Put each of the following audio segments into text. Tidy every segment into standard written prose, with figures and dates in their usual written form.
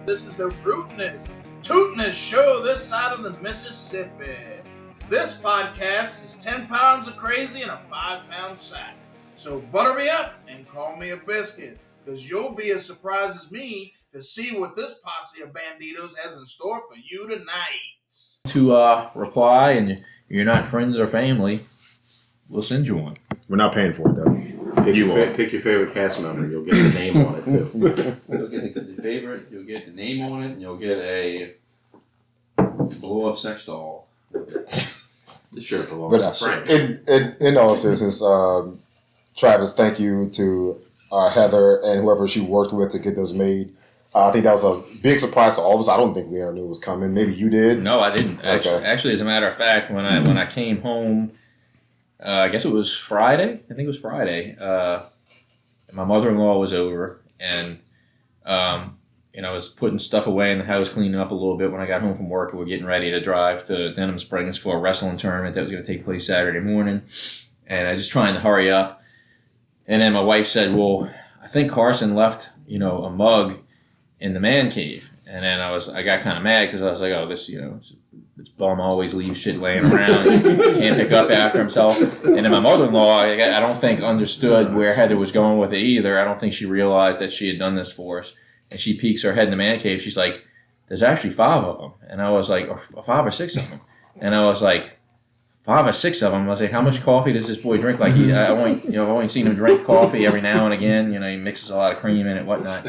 This is the rootinest, tootinest show this side of the Mississippi. This podcast is 10 pounds of crazy in a 5-pound sack. So butter me up and call me a biscuit, because you'll be as surprised as me to see what this posse of banditos has in store for you tonight. To reply, and you're not friends or family, we'll send you one. We're not paying for it, though. Pick your favorite cast member. You'll get the name on it, too. You'll get the favorite, you'll get the name on it, and you'll get a blow-up sex doll. The shirt belongs to Frank. In all seriousness, Travis, thank you to Heather and whoever she worked with to get those made. I think that was a big surprise to all of us. I don't think we ever knew it was coming. Maybe you did. No, I didn't. Okay. Actually, as a matter of fact, when I came home, I guess it was Friday. I think it was Friday. My mother-in-law was over, and I was putting stuff away in the house, cleaning up a little bit when I got home from work. We were getting ready to drive to Denham Springs for a wrestling tournament that was going to take place Saturday morning, and I was just trying to hurry up. And then my wife said, "Well, I think Carson left, a mug in the man cave." And then I got kind of mad because I was like, "Oh, this bum always leaves shit laying around, can't pick up after himself." And then my mother-in-law, I don't think understood where Heather was going with it either. I don't think she realized that she had done this for us. And she peeks her head in the man cave. She's like, "There's actually 5 of them." And I was like, or 5 or 6 of them. And I was like, 5 or 6 of them. I was like, how much coffee does this boy drink? Like, I've only seen him drink coffee every now and again. He mixes a lot of cream in it, whatnot.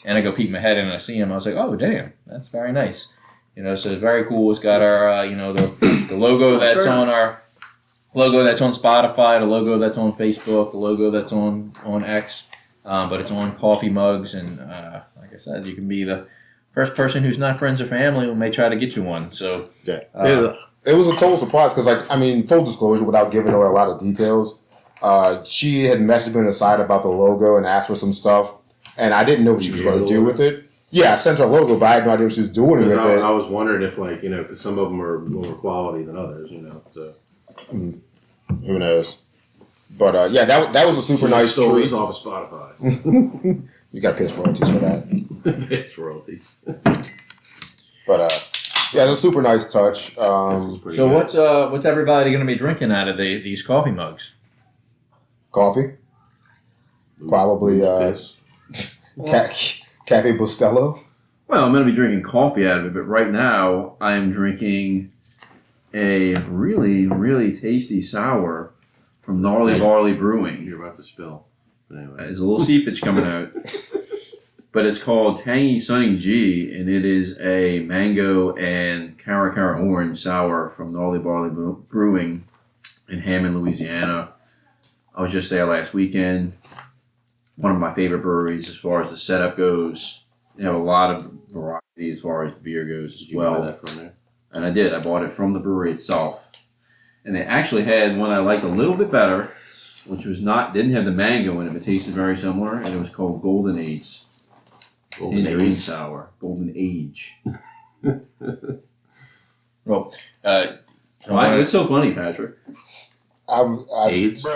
And I go peek my head in and I see him. I was like, oh, damn, that's very nice. So it's very cool. It's got our, the logo that's on our logo that's on Spotify, the logo that's on Facebook, the logo that's on X, but it's on coffee mugs. And like I said, you can be the first person who's not friends or family who may try to get you one. So yeah. It was a total surprise because, full disclosure, without giving away a lot of details, she had messaged me on the side about the logo and asked for some stuff, and I didn't know what she was going to do with it. Yeah, I sent her a logo, but I had no idea what she was doing with it. I was wondering if, because some of them are lower quality than others, so. Who knows? But, that was a super nice treat. Stole this off of Spotify. You got to pay us royalties for that. Pay us royalties. But, yeah, it was a super nice touch. So good. what's everybody going to be drinking out of these coffee mugs? Coffee. Probably Cafe Bustelo. Well, I'm going to be drinking coffee out of it, but right now I am drinking a really, really tasty sour from Gnarly Barley Brewing. You're about to spill. But anyway. There's a little seepage coming out. But it's called Tangy Sunny G, and it is a mango and Cara orange sour from Gnarly Barley Brewing in Hammond, Louisiana. I was just there last weekend. One of my favorite breweries as far as the setup goes. They have a lot of variety as far as beer goes as well. Did you buy that from there? And I did. I bought it from the brewery itself. And they actually had one I liked a little bit better, which didn't have the mango in it, but tasted very similar, and it was called Golden Age. Golden Age sour. Golden Age. Well, it's so funny, Patrick. AIDS?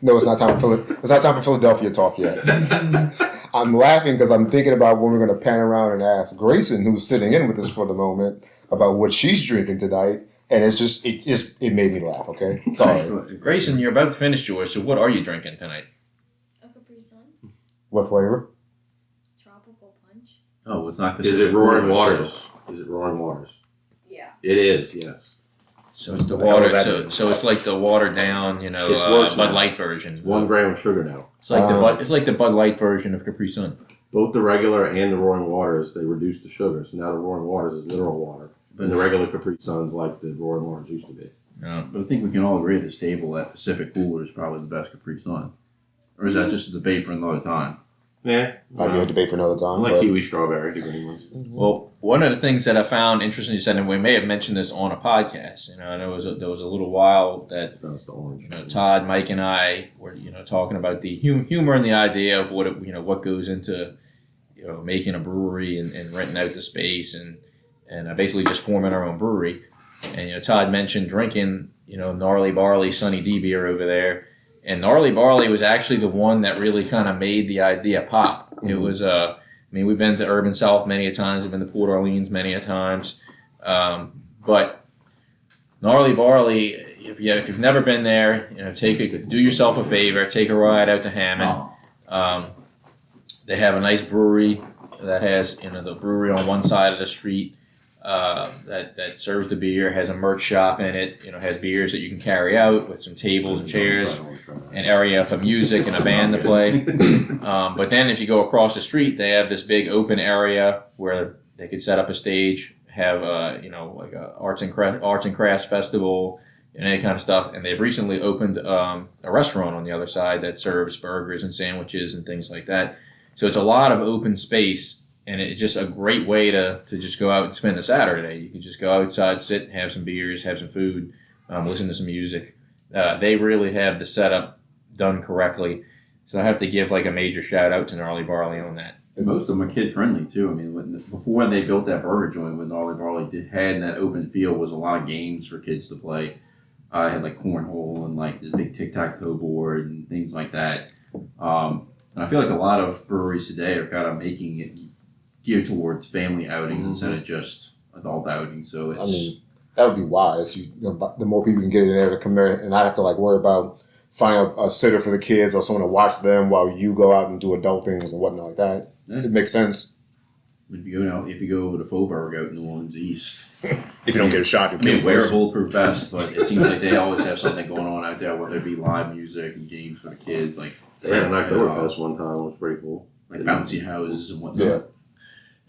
No, it's not time for Philadelphia talk yet. I'm laughing because I'm thinking about when we're going to pan around and ask Grayson, who's sitting in with us for the moment, about what she's drinking tonight, and it made me laugh. Okay, sorry. Grayson, you're about to finish yours. So what are you drinking tonight? A Capri Sun. What flavor? Tropical punch. Oh, it's not. Is it Roaring Waters? Is it Roaring Waters? Yeah. It is, yes. So it's the water. So it's like the watered down, Bud Light version. 1 gram of sugar now. It's like the Bud Light version of Capri Sun. Both the regular and the Roaring Waters, they reduced the sugar. So now the Roaring Waters is mineral water. And the regular Capri Sun's like the Roaring Waters used to be. But I think we can all agree at this table that Pacific Cooler is probably the best Capri Sun. Or is that just a debate for another time? Yeah. Might be a debate for another time. I like kiwi strawberry, the green ones. Well, one of the things that I found interesting, you said, and we may have mentioned this on a podcast, and there was a little while that That's the orange. Todd, Mike, and I were talking about the humor and the idea of what goes into making a brewery and renting out the space and basically just forming our own brewery. And Todd mentioned drinking Gnarly Barley Sunny D beer over there. And Gnarly Barley was actually the one that really kind of made the idea pop. Mm-hmm. It was I mean, we've been to Urban South many a times. We've been to Port Orleans many a times. But Gnarly Barley, if you've never been there, do yourself a favor, take a ride out to Hammond. They have a nice brewery that has the brewery on one side of the street that serves the beer, has a merch shop in it, has beers that you can carry out with some tables and chairs, an area for music and a band to play. But then if you go across the street, they have this big open area where they could set up a stage, have like a arts and crafts festival and any kind of stuff. And they've recently opened a restaurant on the other side that serves burgers and sandwiches and things like that. So it's a lot of open space, and it's just a great way to just go out and spend a Saturday. You can just go outside, sit, have some beers, have some food, listen to some music. They really have the setup done correctly. So I have to give like a major shout out to Gnarly Barley on that. And most of them are kid friendly too. I mean, before they built that burger joint with Gnarly Barley, had in that open field was a lot of games for kids to play. I had like cornhole and like this big tic-tac-toe board and things like that. And I feel like a lot of breweries today are kind of making it geared towards family outings instead of just adult outings. So it's. That would be wise. The more people can get in there to come there, and I have to like worry about finding a sitter for the kids or someone to watch them while you go out and do adult things and whatnot like that. Yeah. It makes sense. If you go over to Faubourg out in New Orleans East. If you don't get a shot, you wear a bulletproof vest, but it seems like they always have something going on out there, whether it be live music and games for the kids. Like they had an Oktoberfest one time, it was pretty cool. Like bouncy houses and whatnot. Yeah.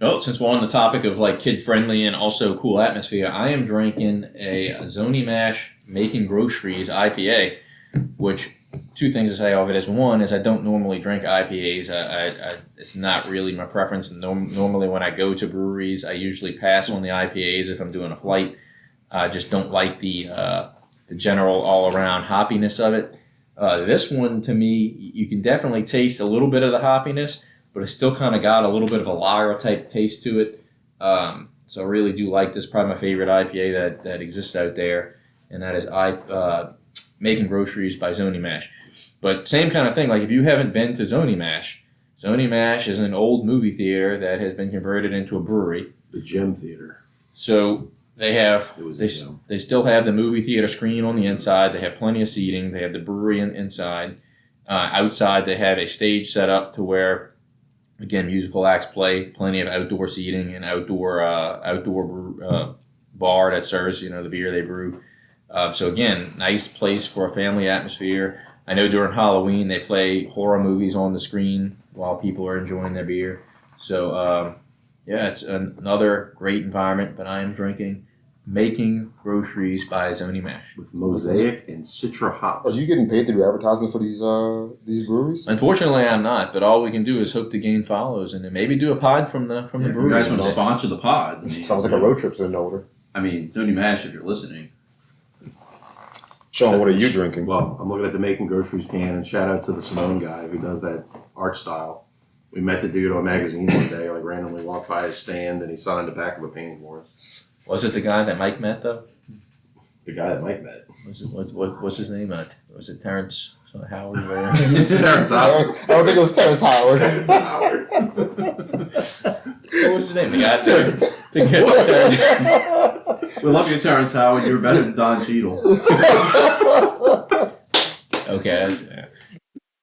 Well, since we're on the topic of like kid friendly and also cool atmosphere, I am drinking a Zony Mash Making Groceries IPA, which two things to say of it is one is I don't normally drink IPAs. It's not really my preference. Normally when I go to breweries, I usually pass on the IPAs if I'm doing a flight. I just don't like the general all around hoppiness of it. This one to me, you can definitely taste a little bit of the hoppiness, but it's still kind of got a little bit of a lager type taste to it. So I really do like this. Probably my favorite IPA that exists out there, and that is Making Groceries by Zony Mash. But same kind of thing, like if you haven't been to Zony Mash is an old movie theater that has been converted into a brewery. The Gem Theater. So they still have the movie theater screen on the inside. They have plenty of seating. They have the brewery inside. Outside they have a stage set up to where, again, musical acts play, plenty of outdoor seating and outdoor bar that serves the beer they brew. So again, nice place for a family atmosphere. I know during Halloween they play horror movies on the screen while people are enjoying their beer. So it's another great environment. But I am drinking Making Groceries by Zony Mash with Mosaic and Citra hops. Are you getting paid to do advertisements for these breweries? Unfortunately, I'm not. But all we can do is hope to gain follows and then maybe do a pod from the brewery. You guys want to sponsor the pod? Sounds like a road trip sitting over. I mean, Zony Mash, if you're listening. Sean, what are you drinking? Well, I'm looking at the Making Groceries can, and shout out to the Simone guy who does that art style. We met the dude on a magazine one day, like randomly walked by his stand, and he signed the back of a painting for us. Was it the guy that Mike met, though? The guy that Mike met. What's his name? Was it Terrence Howard? Terrence Howard. I don't think it was Terrence Howard. Terrence Howard. What was his name? The guy Terrence. We love you, Terrence Howard. You were better than Don Cheadle. Okay,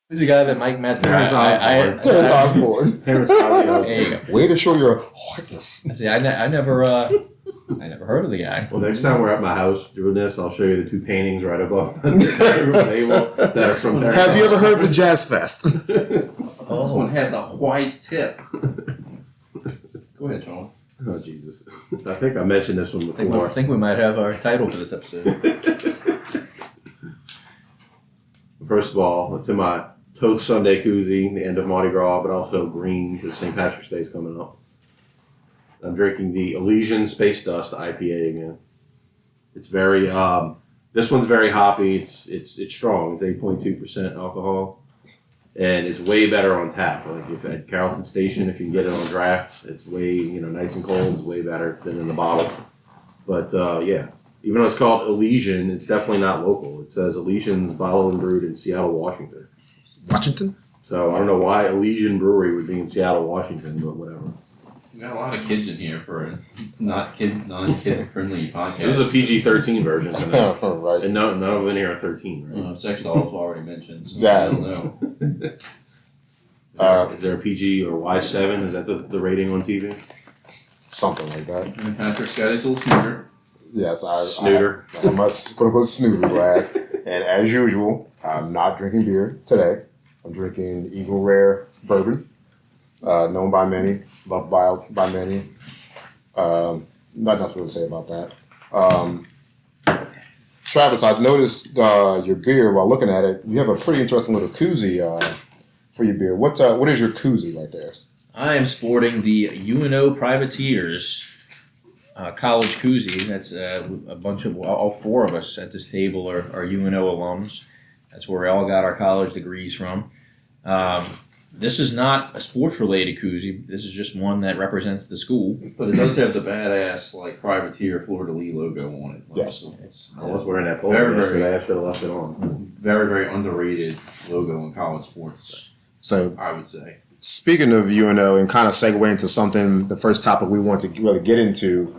who's the guy that Mike met? Terrence Osborne. Terrence Howard. There you go. Way to show your heartless. See, I never heard of the guy. Well, next time we're at my house doing this, I'll show you the two paintings right above the table that are from Terrence. Have you ever heard of the Jazz Fest? This one has a white tip. Go ahead, Sean. Oh, Jesus. I think I mentioned this one before. I think we might have our title for this episode. First of all, it's in my Toth Sunday koozie, the end of Mardi Gras, but also green because St. Patrick's Day is coming up. I'm drinking the Elysian Space Dust IPA again. It's very, this one's very hoppy. It's strong. It's 8.2% alcohol. And it's way better on tap. Like if at Carrollton Station, if you can get it on draft, it's way, nice and cold. It's way better than in the bottle. But even though it's called Elysian, it's definitely not local. It says Elysian's bottled and brewed in Seattle, Washington. Washington? So I don't know why Elysian Brewery would be in Seattle, Washington, but whatever. We got a lot of kids in here for a non-kid friendly podcast. This is a PG-13 version, Right. and none of them in here are 13, right? Sex dolls already mentioned. So Yeah. I don't know. Is there a PG or Y7? Is that the rating on TV? Something like that. And Patrick's got his little snooter. Yes, Snooter. I must quote unquote snooter glass. And as usual, I'm not drinking beer today. I'm drinking Eagle Rare bourbon, known by many, loved by many. Not else to say about that. Travis, I've noticed your beer while looking at it. You have a pretty interesting little koozie for your beer. What is your koozie right there? I am sporting the UNO Privateers college koozie. That's a bunch of, all four of us at this table are UNO alums. That's where we all got our college degrees from. This is not a sports-related koozie. This is just one that represents the school. But it does have the badass like privateer fleur-de-lis logo on it. Yes. It's I was wearing that polo Very, yesterday. I should have left it on. very, very underrated logo in college sports, So, I would say. speaking of UNO and kind of segue into something, the first topic we want to really get into.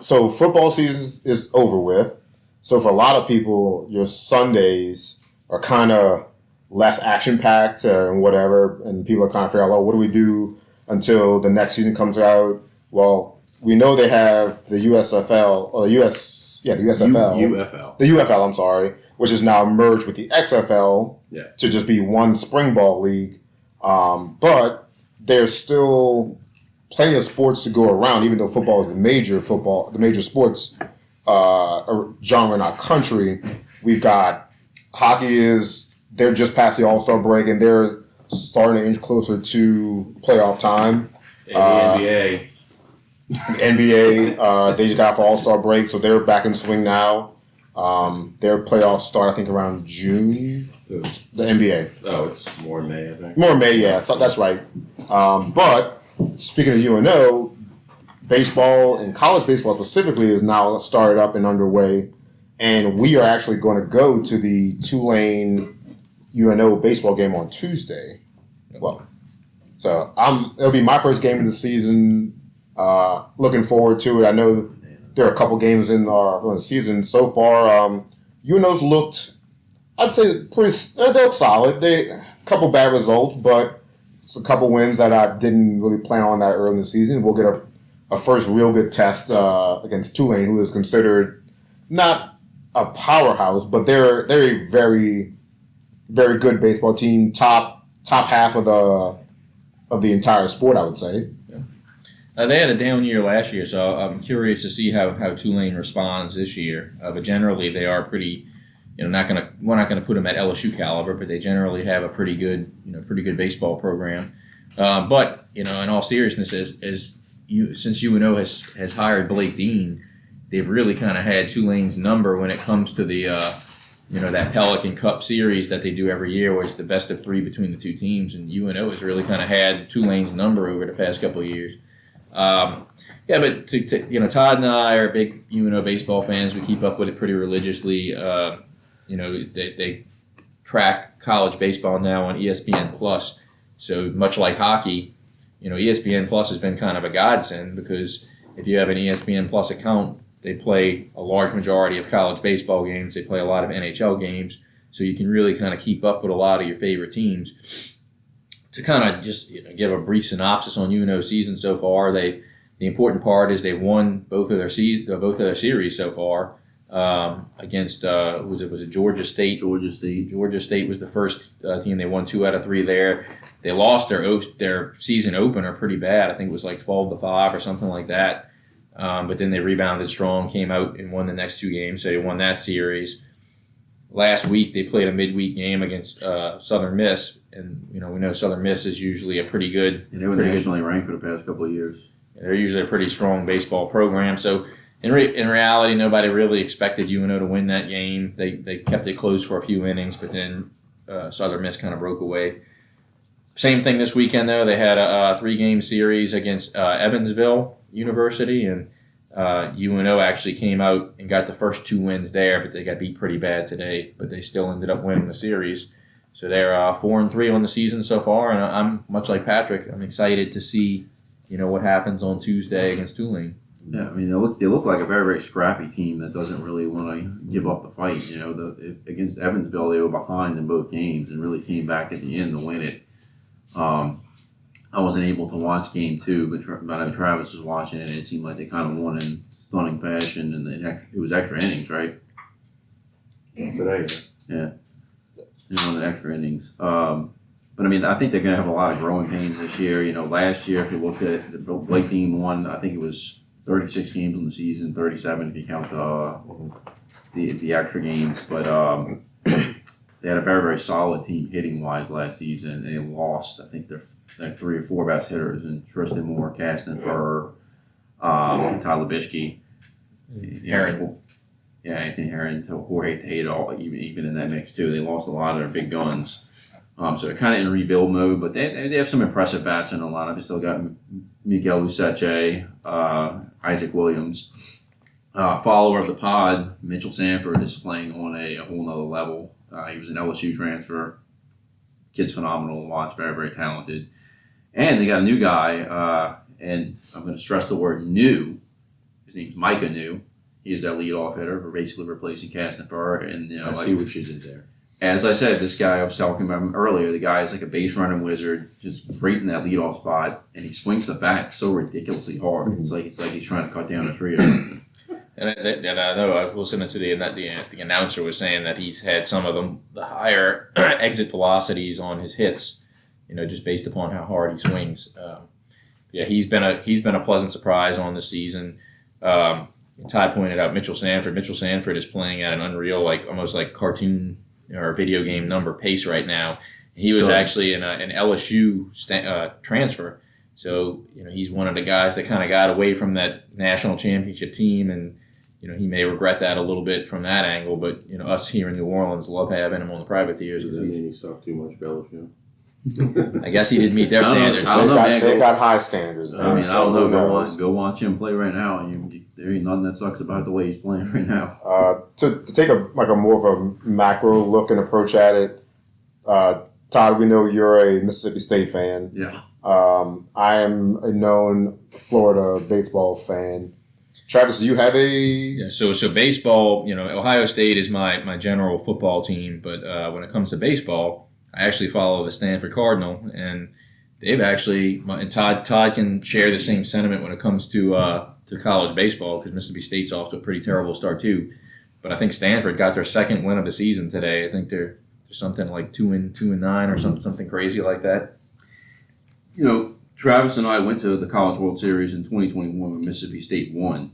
So football season is over with. So for a lot of people, your Sundays are kind of less action-packed and whatever, and people are kind of figuring out, what do we do until the next season comes out? Well, we know they have the USFL, or the USFL. UFL. The UFL, I'm sorry, which is now merged with the XFL to just be one spring ball league. But there's still plenty of sports to go around, even though football is the major sports genre in our country. We've got hockey they're just past the All-Star break and they're starting to inch closer to playoff time. And the NBA. NBA, they just got for All-Star break, so they're back in swing now. Their playoffs start, I think, around June. The NBA. Oh, it's more in May, I think. More May, yeah, so that's right. But speaking of UNO, baseball and college baseball specifically is now started up and underway, and we are actually going to go to the Tulane UNO baseball game on Tuesday. Well, so it'll be my first game of the season. Looking forward to it. I know there are a couple games in the season so far. UNO's looked, I'd say, they look solid. A couple bad results, but it's a couple wins that I didn't really plan on that early in the season. We'll get a first real good test against Tulane, who is considered not a powerhouse, but they're a very, very good baseball team. Top half of the entire sport, I would say. They had a down year last year, so I'm curious to see how Tulane responds this year. But generally, they are pretty, we're not gonna put them at LSU caliber, but they generally have a pretty good baseball program. But in all seriousness, since UNO has hired Blake Dean, they've really kind of had Tulane's number when it comes to the that Pelican Cup series that they do every year, where it's the best of three between the two teams, and UNO has really kind of had Tulane's number over the past couple of years. But Todd and I are big UNO baseball fans. We keep up with it pretty religiously. They track college baseball now on ESPN Plus. So much like hockey, ESPN Plus has been kind of a godsend, because if you have an ESPN Plus account, they play a large majority of college baseball games. They play a lot of NHL games, so you can really kind of keep up with a lot of your favorite teams. To kind of just give a brief synopsis on UNO season so far, the important part is they've won both of their series so far against was it Georgia State? Georgia State was the first team. They won 2 out of 3 there. They lost their season opener pretty bad. I think it was like 12-5 or something like that. But then they rebounded strong, came out and won the next 2 games. So they won that series. Last week they played a midweek game against Southern Miss, and we know Southern Miss is usually a pretty good. And they were nationally ranked for the past couple of years. They're usually a pretty strong baseball program. So in reality, nobody really expected UNO to win that game. They kept it close for a few innings, but then Southern Miss kind of broke away. Same thing this weekend though. They had a 3-game series against Evansville University, and UNO actually came out and got the first 2 wins there, but they got beat pretty bad today. But they still ended up winning the series. So they're 4-3 on the season so far, and I'm much like Patrick. I'm excited to see, what happens on Tuesday against Tulane. Yeah, I mean they look like a very, very scrappy team that doesn't really want to give up the fight. Against Evansville they were behind in both games and really came back at the end to win it. I wasn't able to watch game 2, but I know Travis was watching it, and it seemed like they kind of won in stunning fashion, and it was extra innings, right? Today, Yeah, they won in extra innings. But I mean, I think they're going to have a lot of growing pains this year. Last year, if you look at the Blake team won, I think it was 36 games on the season, 37 if you count the extra games. But they had a very, very solid team hitting wise last season, and they lost. I think their 3 or 4 best hitters, and Tristan Moore, Caston Furr, and Tyler Bishke, Aaron. Yeah, Anthony Herron to Jorge Tejada, even in that mix too. They lost a lot of their big guns. So they're kind of in rebuild mode, but they have some impressive bats in a lineup. They still got Miguel Luceche, Isaac Williams. Follower of the pod, Mitchell Sanford, is playing on a whole nother level. He was an LSU transfer. Kid's phenomenal to watch, very, very talented. And they got a new guy, and I'm going to stress the word new. His name's Micah New. He's their leadoff hitter. We're basically replacing Caston Furr. And I see what you did there. As I said, this guy, I was talking about him earlier, the guy is like a base running wizard, just great in that leadoff spot, and he swings the bat so ridiculously hard. It's like he's trying to cut down a tree or something. And I know I was listening to the announcer was saying that he's had some of the higher exit velocities on his hits, just based upon how hard he swings. He's been a pleasant surprise on the season. Ty pointed out Mitchell Sanford. Mitchell Sanford is playing at an unreal, almost like cartoon or video game number pace right now. He was actually an LSU transfer. So, he's one of the guys that kind of got away from that national championship team, and, he may regret that a little bit from that angle, but, us here in New Orleans love having him on the privateers. Does that mean he sucked too much for LSU? I guess he didn't meet their standards. I don't know, man. They got high standards. I mean, I don't know. Go watch him play right now. There ain't nothing that sucks about the way he's playing right now. To take a more of a macro look and approach at it, Todd, we know you're a Mississippi State fan. Yeah. I am a known Florida baseball fan. Travis, do you have a... Yeah, so baseball, Ohio State is my general football team, but when it comes to baseball, I actually follow the Stanford Cardinal, and they've actually, and Todd can share the same sentiment when it comes to college baseball, because Mississippi State's off to a pretty terrible start too. But I think Stanford got their second win of the season today. I think they're something like 2-9 or something crazy like that. Travis and I went to the College World Series in 2021 when Mississippi State won.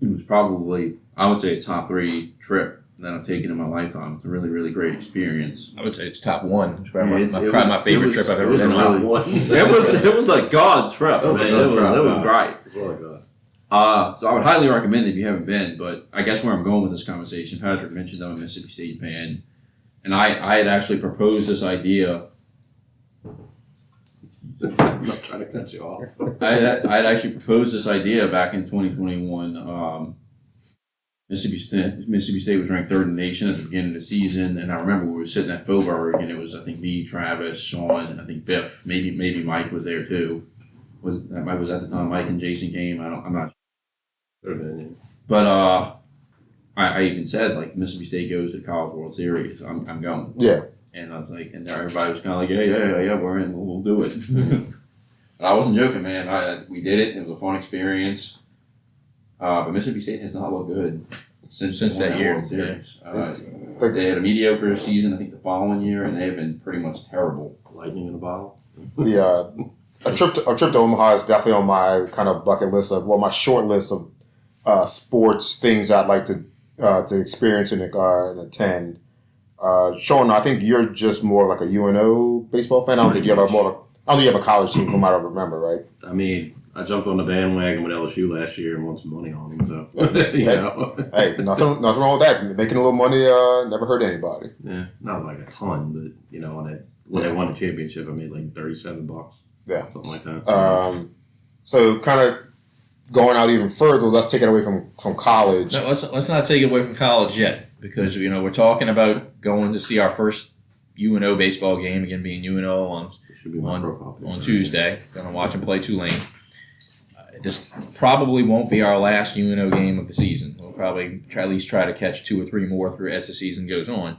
It was probably, I would say, a top 3 trip that I've taken in my lifetime. It's a really, really great experience. I would say it's top 1. It's probably my favorite trip I've ever been on. It was a god trip. It was great. Really good. So I would highly recommend it if you haven't been. But I guess where I'm going with this conversation, Patrick mentioned I'm a Mississippi State fan, and I had actually proposed this idea. I'm not trying to cut you off. I had actually proposed this idea back in 2021. Mississippi State was ranked 3rd in the nation at the beginning of the season, and I remember we were sitting at Philburg, and it was, I think, me, Travis, Sean, and I think Biff, maybe Mike was there too. Was at the time Mike and Jason came? I'm not sure. But I even said, Mississippi State goes to the College World Series, I'm going. Yeah. And I was like, and everybody was kind of like, yeah, we're in, we'll do it. I wasn't joking, man. We did it. It was a fun experience. But Mississippi State has not looked good since that year. They had a mediocre season, I think, the following year, and they have been pretty much terrible. Lightning in a bottle. Yeah, a trip to Omaha is definitely on my kind of bucket list my short list of sports things I'd like to experience and attend. Sean, I think you're just more like a UNO baseball fan. I don't think you have a college team from what I remember, right? I mean, I jumped on the bandwagon with LSU last year and won some money on him. So, Hey, nothing wrong with that. Making a little money never hurt anybody. Yeah, not like a ton, but when they won the championship, I made like $37. Yeah, something like that. So kind of going out even further, let's take it away from college. No, let's not take it away from college yet, because we're talking about going to see our first UNO baseball game, again being UNO on It should be my profile picture. Tuesday. Going to watch them play Tulane. This probably won't be our last UNO game of the season. We'll probably at least try to catch 2 or 3 more through as the season goes on.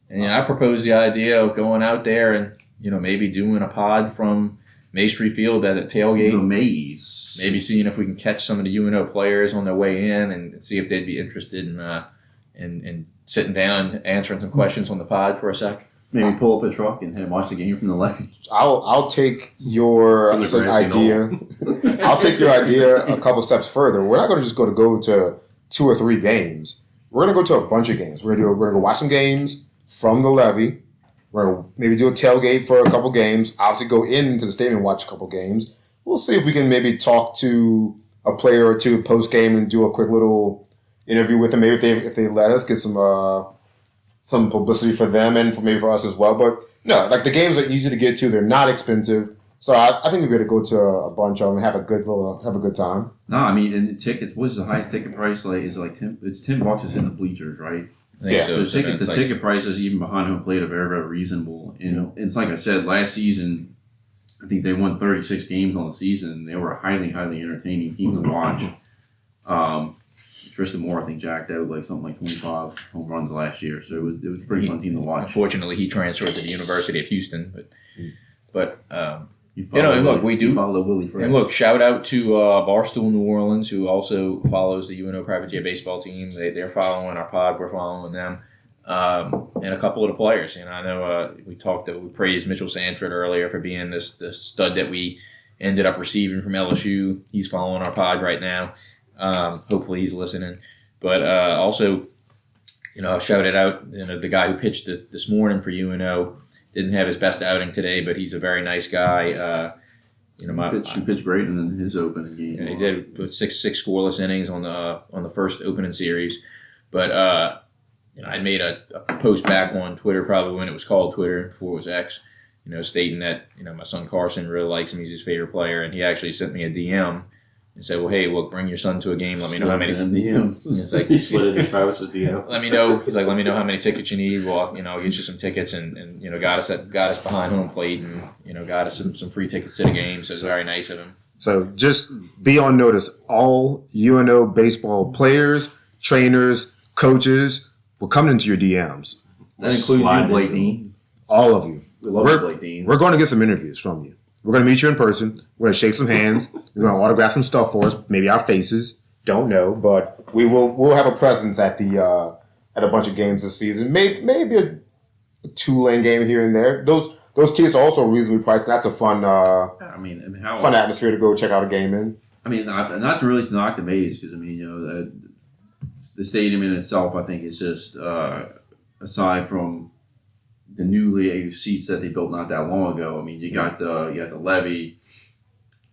And I propose the idea of going out there and maybe doing a pod from Maestri Field at a tailgate. The maze. Maybe seeing if we can catch some of the UNO players on their way in and see if they'd be interested in sitting down and answering some questions on the pod for a sec. Maybe pull up a truck and watch the game from the left. I'll take your From the grassy idea. I'll take your idea a couple steps further. We're not going to just go to 2 or 3 games. We're going to go to a bunch of games. We're going to go watch some games from the levee. We're going to maybe do a tailgate for a couple games. Obviously go into the stadium and watch a couple games. We'll see if we can maybe talk to a player or two post game and do a quick little interview with them. Maybe if they let us get some publicity for them and maybe for us as well. But no, like the games are easy to get to. They're not expensive. So I think we're going to go to a bunch of them and have a good time. No, I mean, and the tickets. What's the highest ticket price? Like, is it like $10? It's $10 to sit in the bleachers, right? I think Yeah. so. The ticket prices, even behind home plate, are very, very reasonable. And it's like I said, last season, I think they won 36 games on the season. They were a highly, highly entertaining team to watch. Tristan Moore, I think, jacked out like something like 25 home runs last year. So it was a pretty fun team to watch. Unfortunately, he transferred to the University of Houston, but You look, we do follow Willie Fresh. and look, shout out to Barstool New Orleans, who also follows the UNO Privateer baseball team. They're following our pod. We're following them, and a couple of the players. I know we praised Mitchell Sanford earlier for being this stud that we ended up receiving from LSU. He's following our pod right now. Hopefully he's listening. But also, I shouted out the guy who pitched this morning for UNO. Didn't have his best outing today, but he's a very nice guy. He pitched great in his opening game. He did with six scoreless innings on the first opening series. But I made a post back on Twitter, probably when it was called Twitter before it was X, stating that my son Carson really likes him. He's his favorite player, and he actually sent me a DM and said, "Well, hey, look, bring your son to a game. Let me know how many." It's like He slid into Travis's DM. Let me know. He's like, let me know how many tickets you need. Well, I'll get you some tickets, and got us behind home plate, and got us some free tickets to the game. So it's very nice of him. So just be on notice. All UNO baseball players, trainers, coaches will come into your DMs. That includes Slide you, Blake into Dean. All of you. We love you, Blake Dean. We're going to get some interviews from you. We're going to meet you in person. We're going to shake some hands. We're going to autograph some stuff for us. Maybe our faces. Don't know, but we'll have a presence at a bunch of games this season. Maybe a Tulane game here and there. Those tickets are also reasonably priced. That's a fun fun atmosphere to go check out a game in. I mean, not to really knock the maze, because the stadium in itself, I think, is just aside from the new seats that they built not that long ago. I mean, you got the levee,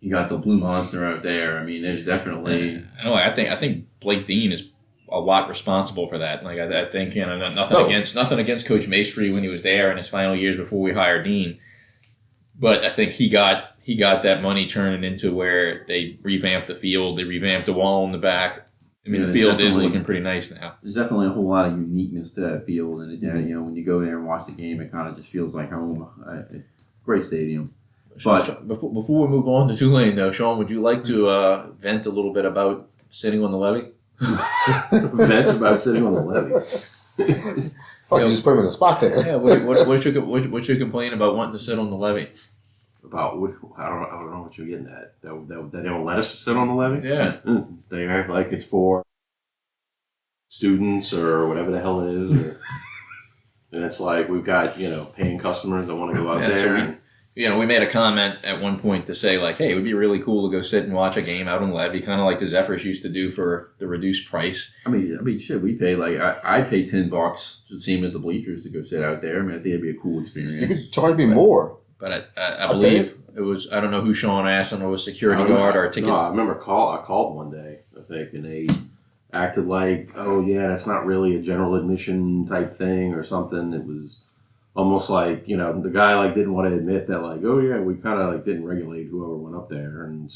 you got the Blue Monster out there. I mean, there's definitely. I think Blake Dean is a lot responsible for that. Like I think nothing against Coach Maestri when he was there in his final years before we hired Dean, but I think he got that money turning into where they revamped the field, they revamped the wall in the back. I mean, the field is looking pretty nice now. There's definitely a whole lot of uniqueness to that field, and when you go there and watch the game, it kind of just feels like home. Great stadium. But before we move on to Tulane, though, Sean, would you like to vent a little bit about sitting on the levee? Vent about sitting on the levee. Fuck, you just put him in a spot there. Yeah, what's your complaint about wanting to sit on the levee? About what? I don't know what you're getting at. That they don't let us sit on the levee. Yeah, they act like it's for students or whatever the hell it is, and it's like we've got paying customers that want to go out there. So we made a comment at one point to say like, hey, it would be really cool to go sit and watch a game out on the levee, kind of like the Zephyrs used to do for the reduced price. I mean, shit, we pay I pay $10 the same as the bleachers to go sit out there. I mean, I think it'd be a cool experience. You could charge me more. But I believe it was, I don't know who Sean asked, I don't know, it was a security guard or a ticket. No, I remember I called one day, I think, and they acted like, oh yeah, that's not really a general admission type thing or something. It was almost like, the guy didn't want to admit that oh yeah, we kind of didn't regulate whoever went up there. And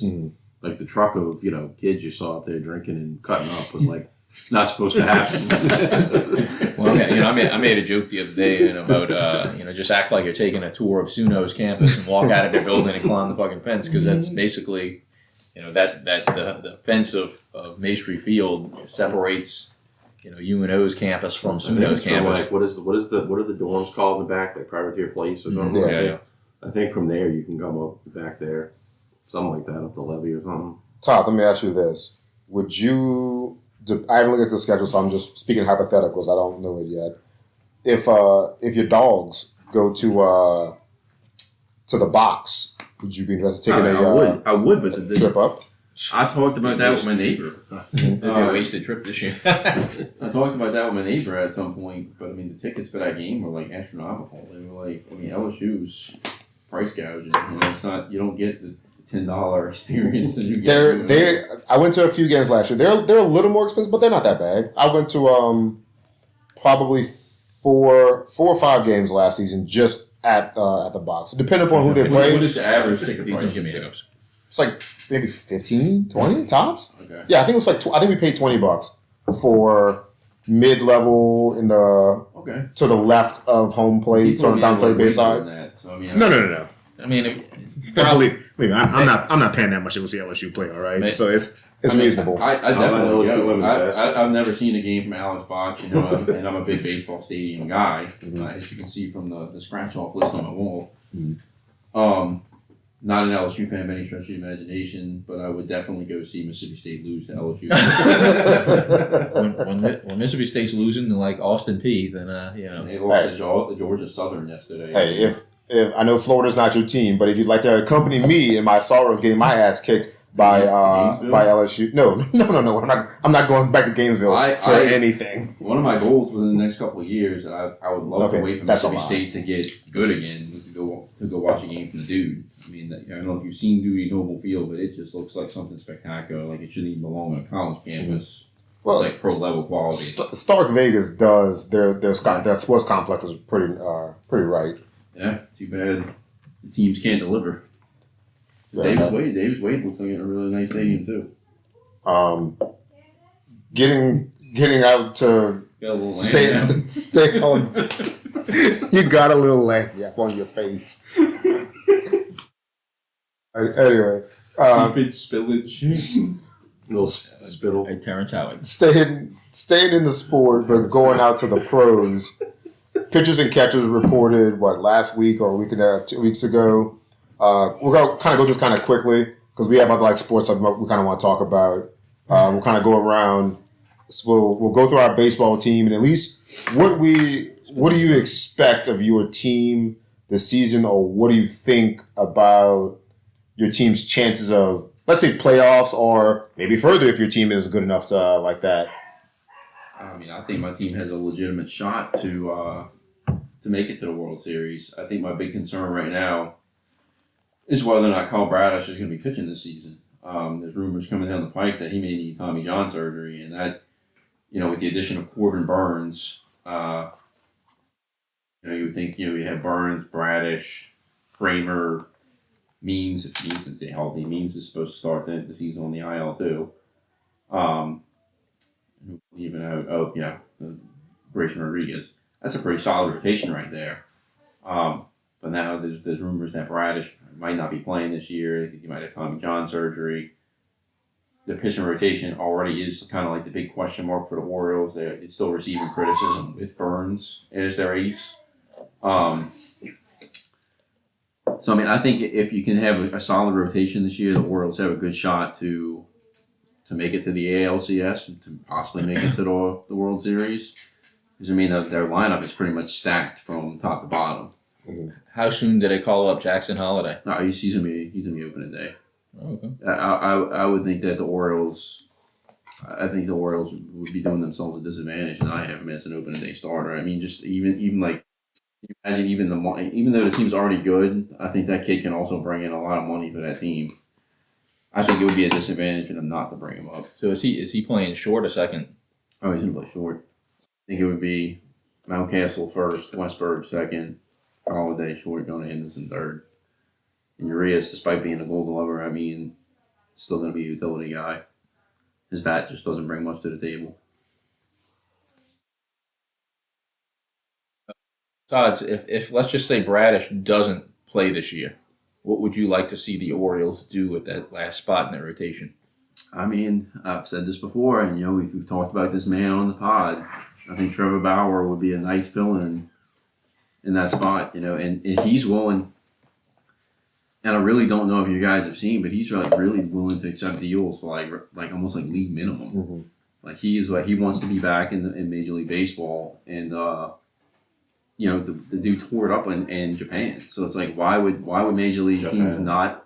the truck of, kids you saw up there drinking and cutting up was It's not supposed to happen. Well, I made a joke the other day about just act like you're taking a tour of Suno's campus and walk out of their building and climb the fucking fence, because that's basically the fence of Maestri Field separates UNO's campus from Suno's campus. Like, what are the dorms called in the back? Like Privateer Place or something? Yeah. I think from there you can come up back there, something like that, up the levee or something. Todd, let me ask you this: would you? I haven't looked at the schedule, so I'm just speaking hypotheticals. I don't know it yet. If your dogs go to the box, would you be interested in taking I would, but the trip up? I talked about that with my neighbor. It'd be a wasted trip this year. I talked about that with my neighbor at some point, but I mean, the tickets for that game were like astronomical. They were like, I mean, LSU's price gouging. It's not, you don't get the $10 experience that you get. I went to a few games last year. They're a little more expensive, but they're not that bad. I went to probably four or five games last season just at the box, depending upon who they play. What is the average ticket price? It's like maybe 15, 20 tops. Okay. Yeah, I think it was like I think we paid $20 for mid-level in the to the left of home plate, so down plate base side. No. I mean, Believe me, I'm not paying that much to go see LSU play. All right, so it's reasonable. I definitely LSU women's best. I've never seen a game from Alex Bach, and I'm a big baseball stadium guy, as you can see from the scratch-off list on my wall. Not an LSU fan by any stretch of the imagination, but I would definitely go see Mississippi State lose to LSU. when Mississippi State's losing to like Austin Peay, then They lost to Georgia Southern yesterday. Hey, if I know Florida's not your team, but if you'd like to accompany me in my sorrow of getting my ass kicked by LSU, no. I'm not going back to Gainesville for anything. One of my goals within the next couple of years, I would love to wait for Mississippi State to get good again, to go watch a game from the dude. I mean, I don't know if you've seen Dewey Noble Field, but it just looks like something spectacular. Like it shouldn't even belong on a college campus. Well, it's like pro level quality. Stark Vegas does their sports complex is pretty right. Yeah, too bad the teams can't deliver. Davis Wade looks like a really nice stadium too. Getting out to stay on. You got a little lagniappe on your face. Anyway, spillage. Little spittle. Hey, Terrence Howard. staying in the sport, but going out to the pros. Pitchers and catchers reported last week or a week and a half, 2 weeks ago. We're gonna kind of go just kind of quickly because we have other sports that we kind of want to talk about. We'll kind of go around. So we'll go through our baseball team and at least what do you expect of your team this season, or what do you think about your team's chances of, let's say, playoffs, or maybe further if your team is good enough to like that? I mean, I think my team has a legitimate shot to make it to the World Series. I think my big concern right now is whether or not Kyle Bradish is going to be pitching this season. There's rumors coming down the pike that he may need Tommy John surgery, and that, with the addition of Corbin Burns, you would think, you have Burns, Bradish, Kramer, Means, if Means can stay healthy. Means is supposed to start the season on the IL too. Grayson Rodriguez. That's a pretty solid rotation right there. But now there's rumors that Bradish might not be playing this year. He might have Tommy John surgery. The pitching rotation already is kind of like the big question mark for the Orioles. It's still receiving criticism with Burns as their ace. So, I mean, I think if you can have a solid rotation this year, the Orioles have a good shot to make it to the ALCS and to possibly make it to the World Series. Because, I mean, their lineup is pretty much stacked from top to bottom. How soon did they call up Jackson Holiday? No, he's gonna be opening day. Oh, okay. I would think that the Orioles would be doing themselves a disadvantage and not have him as an opening day starter. I mean, just even like, imagine even though the team's already good, I think that kid can also bring in a lot of money for that team. I think it would be a disadvantage for them not to bring him up. So is he playing short or second? Oh, he's gonna play short. I think it would be Mountcastle first, Westberg second, Holiday short, going to Henderson third. And Urias, despite being a Gold Glover, I mean, still going to be a utility guy. His bat just doesn't bring much to the table. Todd, if let's just say Bradish doesn't play this year, what would you like to see the Orioles do with that last spot in their rotation? I mean, I've said this before, and we've talked about this man on the pod. I think Trevor Bauer would be a nice fill-in that spot, and he's willing. And I really don't know if you guys have seen, but he's really willing to accept deals for like almost like league minimum. Mm-hmm. Like he wants to be back in Major League Baseball, and the dude tore it up in Japan. So it's like why would Major League teams not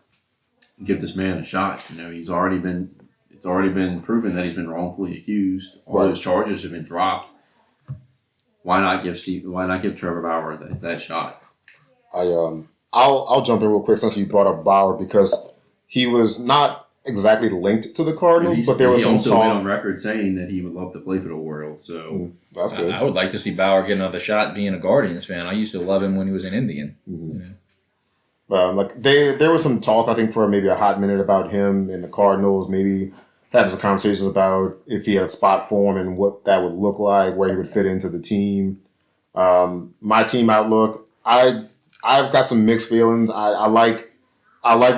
give this man a shot? It's already been proven that he's been wrongfully accused. All those charges have been dropped. Why not give Trevor Bauer that shot? I'll jump in real quick since you brought up Bauer because he was not exactly linked to the Cardinals, but there was some also talk. went on record saying that he would love to play for the Orioles. So that's good. I would like to see Bauer get another shot being a Guardians fan. I used to love him when he was an Indian. Mm-hmm. There was some talk, I think, for maybe a hot minute about him and the Cardinals. Maybe had some conversations about if he had a spot for him and what that would look like, where he would fit into the team. My team outlook, I've got some mixed feelings. I like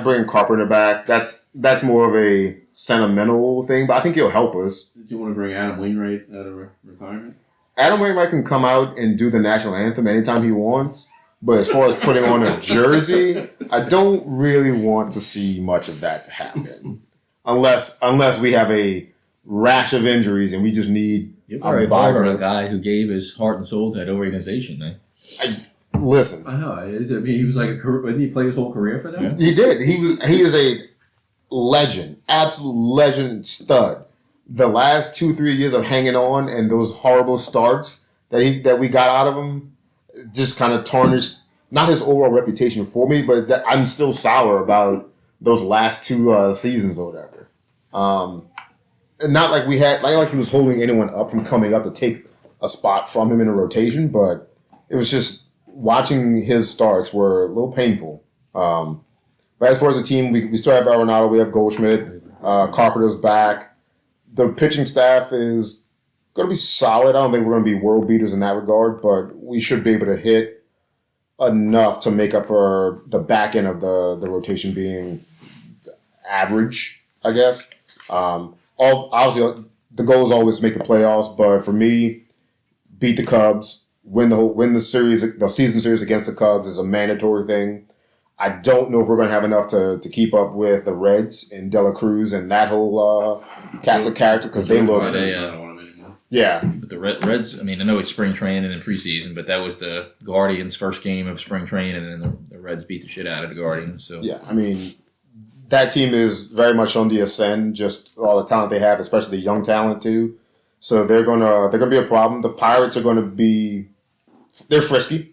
bringing Carpenter back. That's more of a sentimental thing, but I think he'll help us. Did you want to bring Adam Wainwright out of retirement? Adam Wainwright can come out and do the national anthem anytime he wants, but as far as putting on a jersey, I don't really want to see much of that to happen, unless we have a rash of injuries and we just need You're very hard on a guy who gave his heart and soul to that organization, man. Listen. I know. I mean, he was didn't he play his whole career for them? Yeah. He did. He is a legend, absolute legend stud. The last 2-3 years of hanging on and those horrible starts that we got out of him just kind of tarnished not his overall reputation for me, but I'm still sour about those last 2 seasons or whatever. Not like we had like he was holding anyone up from coming up to take a spot from him in a rotation, but it was just watching his starts were a little painful. But as far as the team, we still have Arenado, we have Goldschmidt, Carpenter's back. The pitching staff is going to be solid. I don't think we're going to be world beaters in that regard, but we should be able to hit enough to make up for the back end of the rotation being average, I guess. Obviously, the goal is always to make the playoffs, but for me, beat the Cubs, win the season series against the Cubs is a mandatory thing. I don't know if we're going to have enough to keep up with the Reds and Dela Cruz and that whole cast of characters because they look. I don't want them anymore. Yeah. But the Reds, I mean, I know it's spring training and preseason, but that was the Guardians' first game of spring training, and then the Reds beat the shit out of the Guardians. So yeah, I mean, that team is very much on the ascend. Just all the talent they have, especially the young talent too. So they're gonna be a problem. The Pirates are gonna be. They're frisky.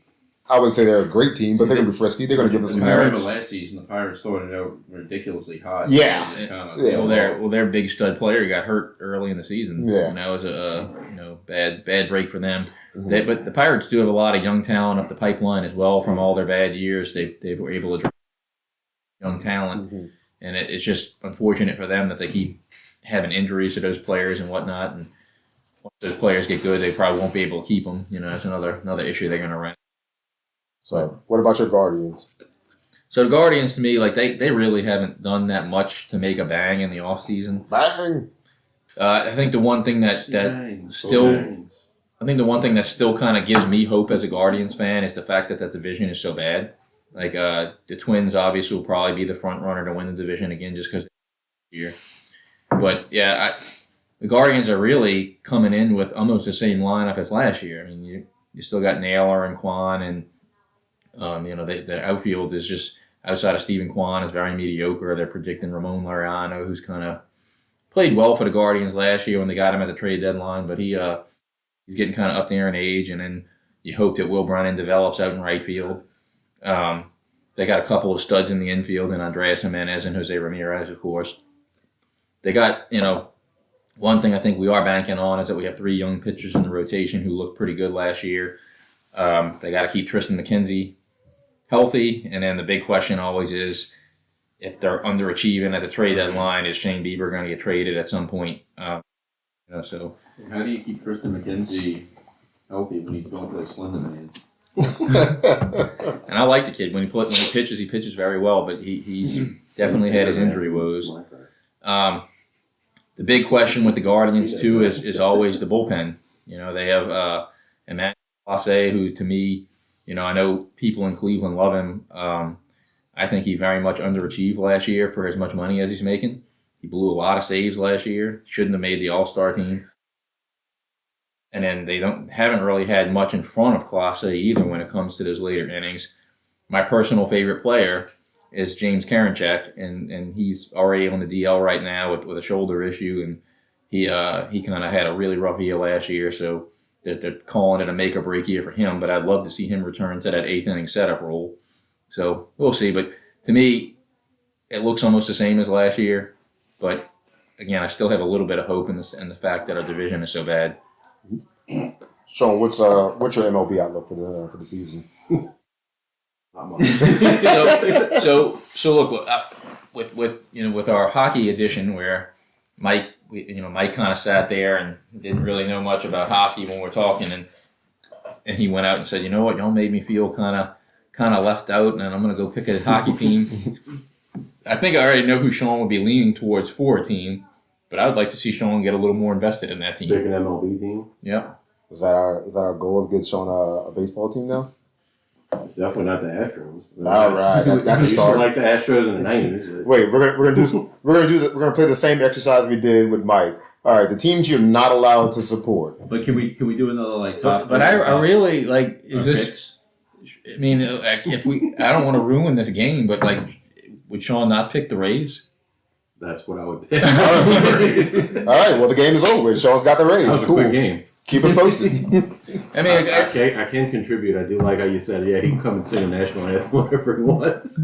I wouldn't say they're a great team, but they're going to be frisky. They're going to give us some I remember errors. last season, the Pirates started out ridiculously hot. Yeah. Their big stud player got hurt early in the season. Yeah. And that was a bad break for them. Mm-hmm. But the Pirates do have a lot of young talent up the pipeline as well from all their bad years. They were able to draw young talent, and it's just unfortunate for them that they keep having injuries to those players and whatnot. And once those players get good, they probably won't be able to keep them. That's another issue they're going to run. So, what about your Guardians? So the Guardians, to me, they really haven't done that much to make a bang in the offseason. Bang! I think the one thing that still kind of gives me hope as a Guardians fan is the fact that division is so bad. Like the Twins obviously will probably be the front runner to win the division again just because year. But yeah, the Guardians are really coming in with almost the same lineup as last year. I mean, you still got Naylor and Kwan and. The outfield is just outside of Stephen Kwan is very mediocre. They're predicting Ramon Laureano, who's kind of played well for the Guardians last year when they got him at the trade deadline, but he's getting kind of up there in age. And then you hope that Will Brennan develops out in right field. They got a couple of studs in the infield, and Andreas Jimenez and Jose Ramirez, of course. They got one thing I think we are banking on is that we have 3 young pitchers in the rotation who looked pretty good last year. They got to keep Tristan McKenzie healthy, and then the big question always is if they're underachieving at the trade deadline, is Shane Bieber going to get traded at some point? So how do you keep Tristan McKenzie healthy when he's going to play Slender Man? And I like the kid when he pitches very well. But he's definitely had his injury woes. The big question with the Guardians too is always the bullpen. They have Emmanuel Clase, who to me, I know people in Cleveland love him. I think he very much underachieved last year for as much money as he's making. He blew a lot of saves last year. Shouldn't have made the All-Star team. And then they haven't really had much in front of Clase either when it comes to those later innings. My personal favorite player is James Karinchak, and he's already on the DL right now with a shoulder issue, and he kind of had a really rough year last year, so they're calling it a make or break year for him. But I'd love to see him return to that 8th inning setup role. So we'll see. But to me, it looks almost the same as last year. But again, I still have a little bit of hope in the fact that our division is so bad. Sean, what's your MLB outlook for the season? So look, with our hockey edition where Mike kind of sat there and didn't really know much about hockey when we're talking, and he went out and said, y'all made me feel kind of left out, and I'm gonna go pick a hockey team. I think I already know who Sean would be leaning towards for a team, but I would like to see Sean get a little more invested in that team. Pick an MLB team. Yeah. Is that our goal to get Sean a baseball team now? It's definitely not the Astros. All right, that's a start. Like the Astros in the '90s. Wait, we're gonna play the same exercise we did with Mike. All right, the teams you're not allowed to support. But can we do another top? But I really like picks? I mean, I don't want to ruin this game, but would Sean not pick the Rays? That's what I would pick. All right, well the game is over. Sean's got the Rays. That was a quick game. Keep us posted. I mean, I can contribute. I do like how you said, yeah, he can come and sing a national anthem whenever he wants.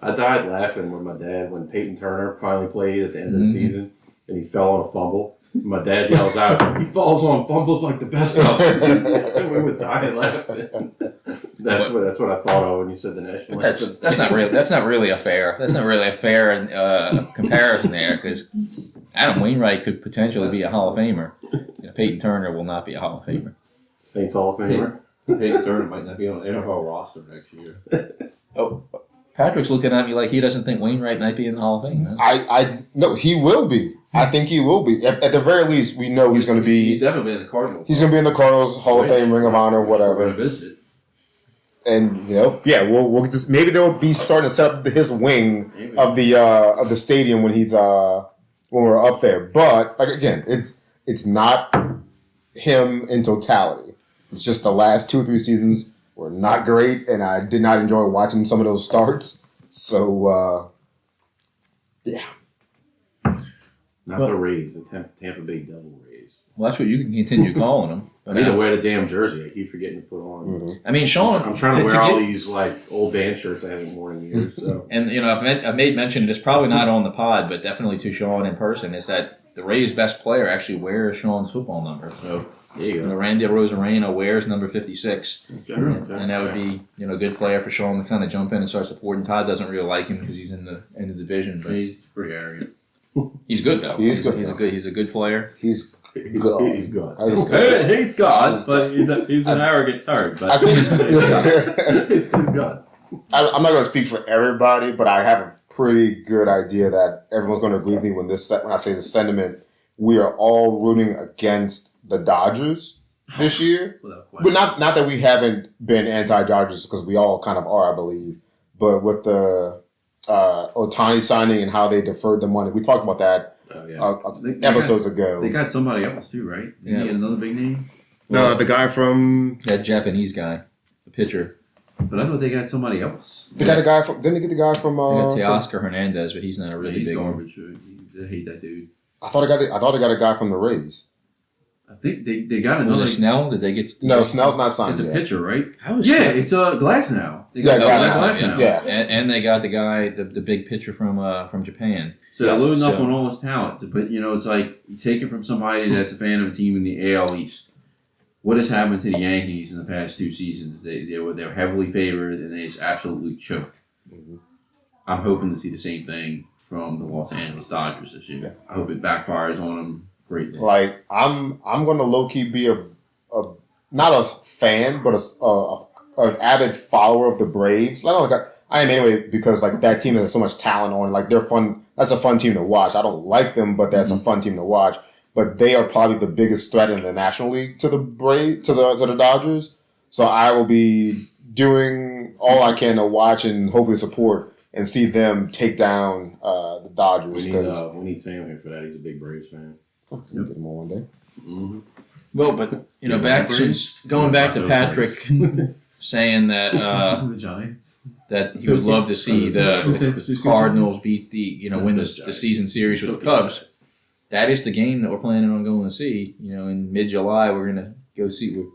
I died laughing when my dad, when Peyton Turner finally played at the end of the season, and he fell on a fumble. My dad yells out, "He falls on fumbles like the best of them." And we would die laughing. That's what I thought of when you said the national anthem. That's not really a fair comparison there, because Adam Wainwright could potentially be a Hall of Famer. Peyton Turner will not be a Hall of Famer. Saints Hall of Famer. Peyton Turner might not be on the NFL roster next year. Oh, Patrick's looking at me like he doesn't think Wainwright might be in the Hall of Fame. Huh? No, he will be. I think he will be. At the very least, we know he's going to be. He's definitely in the Cardinals. He's going to be in the Cardinals Hall of Fame, Ring of Honor, whatever. We're going to visit. And we'll get this. Maybe they'll be starting to set up his wing of the stadium when we're up there. But again, it's not him in totality. It's just the last 2 or 3 seasons were not great, and I did not enjoy watching some of those starts. So yeah. Not the Rays, the Tampa Bay Devil Rays. Well, that's what you can continue calling them. I need to wear the damn jersey. I keep forgetting to put on. Mm-hmm. I mean, Sean, I'm trying to wear all these old band shirts I haven't worn in years. So. And I've made mention. It's probably not on the pod, but definitely to Sean in person. Is that the Rays' best player actually wears Sean's football number? So there you go. Randy Rosarena wears number 56. Sure. And that would be a good player for Sean to kind of jump in and start supporting. Todd doesn't really like him because he's in the division, but He's pretty arrogant. He's good though. He's good. He's a good player. He's good. He's good. He's God, but he's an arrogant turd. But He's good. I'm not going to speak for everybody, but I have a pretty good idea that everyone's going to agree with me when I say the sentiment. We are all rooting against the Dodgers this year, but not that we haven't been anti-Dodgers, because we all kind of are, I believe. But with the Ohtani signing and how they deferred the money, we talked about that episodes ago. They got somebody else too, right? Did he get another big name? No, the guy from That Japanese guy, the pitcher. But I thought they got somebody else. They got a guy from. Didn't they get the guy from? They got Teoscar Hernandez, but he's not a really He's big one. garbage. I hate that dude. I thought they got a guy from the Rays. I think they got another. Was it Snell? Did they get? No, Snell's not signed It's a yet. pitcher, right? How is Yeah, Snell? it's Glass now. They Yeah, got Glass now. Yeah. And they got the guy, the big pitcher from Japan. So they're Yes, loading up so- on all his talent. But it's like you take it from somebody that's a fan of a team in the AL East. What has happened to the Yankees in the past 2 seasons? They were heavily favored and they just absolutely choked. Mhm. I'm hoping to see the same thing from the Los Angeles Dodgers this year. I hope it backfires on them greatly. Like I'm going to low key be a not a fan, but an avid follower of the Braves. I am anyway because like that team has so much talent on. Like they're fun. That's a fun team to watch. I don't like them, but that's a fun team to watch. But they are probably the biggest threat in the National League to the the Dodgers. So I will be doing all I can to watch and hopefully support and see them take down the Dodgers. We need Sam here for that. He's a big Braves fan. We'll get them on one day. Mm-hmm. Well, but going back to Patrick saying that the Giants. that he would love to see the Cardinals beat win the season series with the Cubs. That is the game that we're planning on going to see. In mid-July, we're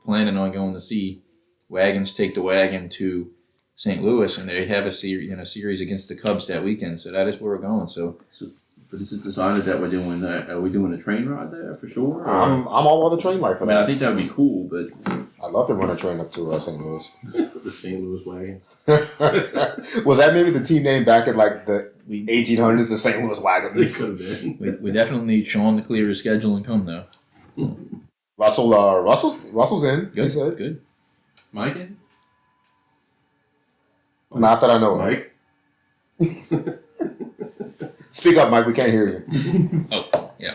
planning on going to see Wagons take the wagon to St. Louis, and they have a series against the Cubs that weekend. So that is where we're going. But is it decided that we're doing that? Are we doing a train ride there for sure? I'm all on the train life for I that. think that would be cool, but I'd love to run a train up to St. Louis. The St. Louis wagon. Was that maybe the team name back in like the 1800s, the St. Louis Wagons? It could have been. we definitely need Sean to clear his schedule and come though. Russell's in. He Good, said. good. Mike in? Not that I know of. Mike? Speak up, Mike. We can't hear you. Oh, yeah.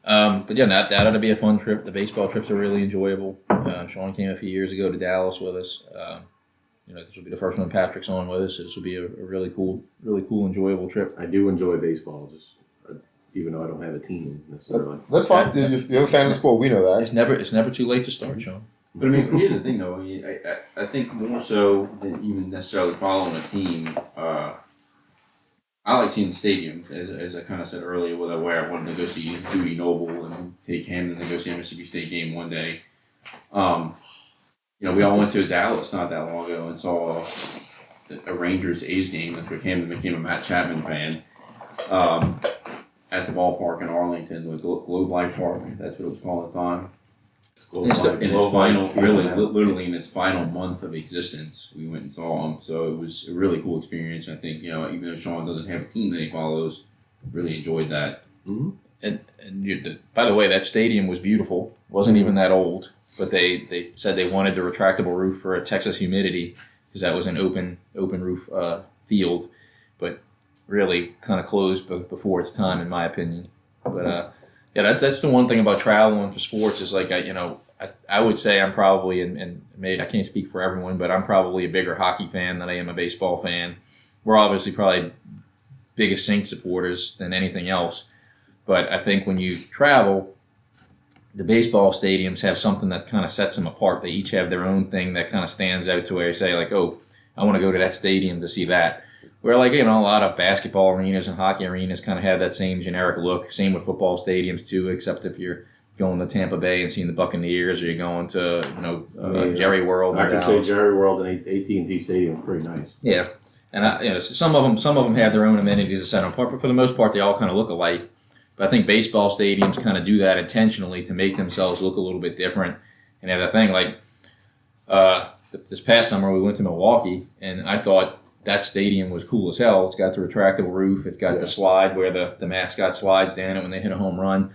But yeah, that ought to be a fun trip. The baseball trips are really enjoyable. Sean came a few years ago to Dallas with us. This will be the first one Patrick's on with us. This will be a really cool, enjoyable trip. I do enjoy baseball, even though I don't have a team necessarily. That's fine. You're a fan of the sport. We know that. It's never too late to start, Sean. But I mean, here's the thing though. I think more so than even necessarily following a team, I like seeing the stadium, as I kind of said earlier, where I wanted to go see Dewey Noble and take Hamden to go see a Mississippi State game one day. We all went to Dallas not that long ago and saw a Rangers-A's game. That's where Hamden became a Matt Chapman fan. At the ballpark in Arlington, the Globe Life Park, that's what it was called at the time. Literally in its final month of existence, we went and saw them. So it was a really cool experience. I think, even though Sean doesn't have a team that he follows, really enjoyed that. Mm-hmm. And by the way, that stadium was beautiful. Wasn't even that old, but they said they wanted the retractable roof for a Texas humidity because that was an open roof field, but really kind of closed before its time, in my opinion. But that's the one thing about traveling for sports is like I would say I'm probably and maybe I can't speak for everyone, but I'm probably a bigger hockey fan than I am a baseball fan. We're obviously probably biggest Saints supporters than anything else, but I think when you travel, the baseball stadiums have something that kind of sets them apart. They each have their own thing that kind of stands out to where you say like, oh, I want to go to that stadium to see that. Where a lot of basketball arenas and hockey arenas kind of have that same generic look. Same with football stadiums too, except if you're going to Tampa Bay and seeing the Buccaneers, or you're going to Jerry World. I can say Jerry World and AT&T Stadium is pretty nice. Yeah, and some of them have their own amenities to set them apart, but for the most part, they all kind of look alike. But I think baseball stadiums kind of do that intentionally to make themselves look a little bit different. And the other thing, like this past summer, we went to Milwaukee, and I thought that stadium was cool as hell. It's got the retractable roof. It's got the slide where the mascot slides down it when they hit a home run.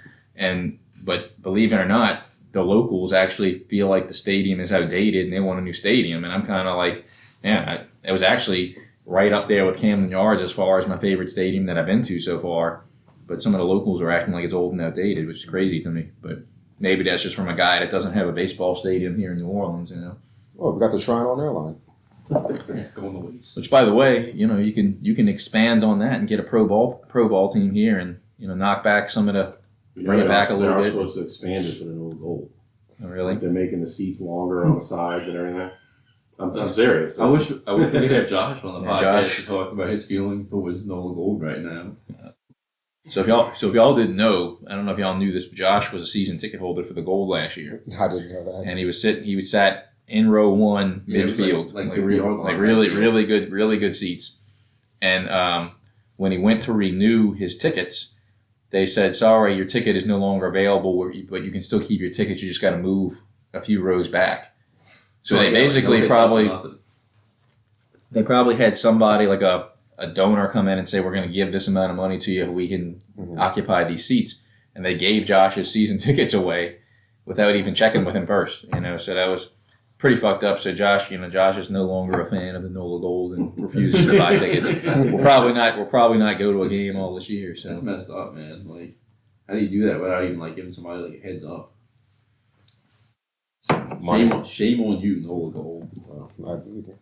But believe it or not, the locals actually feel like the stadium is outdated and they want a new stadium. And I'm kind of like, it was actually right up there with Camden Yards as far as my favorite stadium that I've been to so far. But some of the locals are acting like it's old and outdated, which is crazy to me. But maybe that's just from a guy that doesn't have a baseball stadium here in New Orleans, Well, we got the Shrine on Airline. Which, by the way, you can expand on that and get a pro ball team here, and knock back some of the bring it back a little bit. They're supposed to expand it to the old goal. Oh, really? They're making the seats longer on the sides and everything. I'm serious. I wish we could have Josh on the podcast Josh. to talk about his feelings towards Nola Gold right now. So if y'all didn't know, I don't know if y'all knew this, but Josh was a season ticket holder for the Gold last year, I didn't know that. and he was sat in row 1 midfield, like really good seats. And when he went to renew his tickets, they said, "Sorry, your ticket is no longer available, but you can still keep your tickets. You just got to move a few rows back." So they basically probably had somebody like a donor come in and say, "We're going to give this amount of money to you. We can occupy these seats," and they gave Josh his season tickets away without even checking with him first. So pretty fucked up. So Josh is no longer a fan of the NOLA Gold and refuses to buy tickets. We'll probably not go to a game all this year. So That's messed up, man. Like, how do you do that without even like giving somebody like a heads up? Shame on you, NOLA Gold.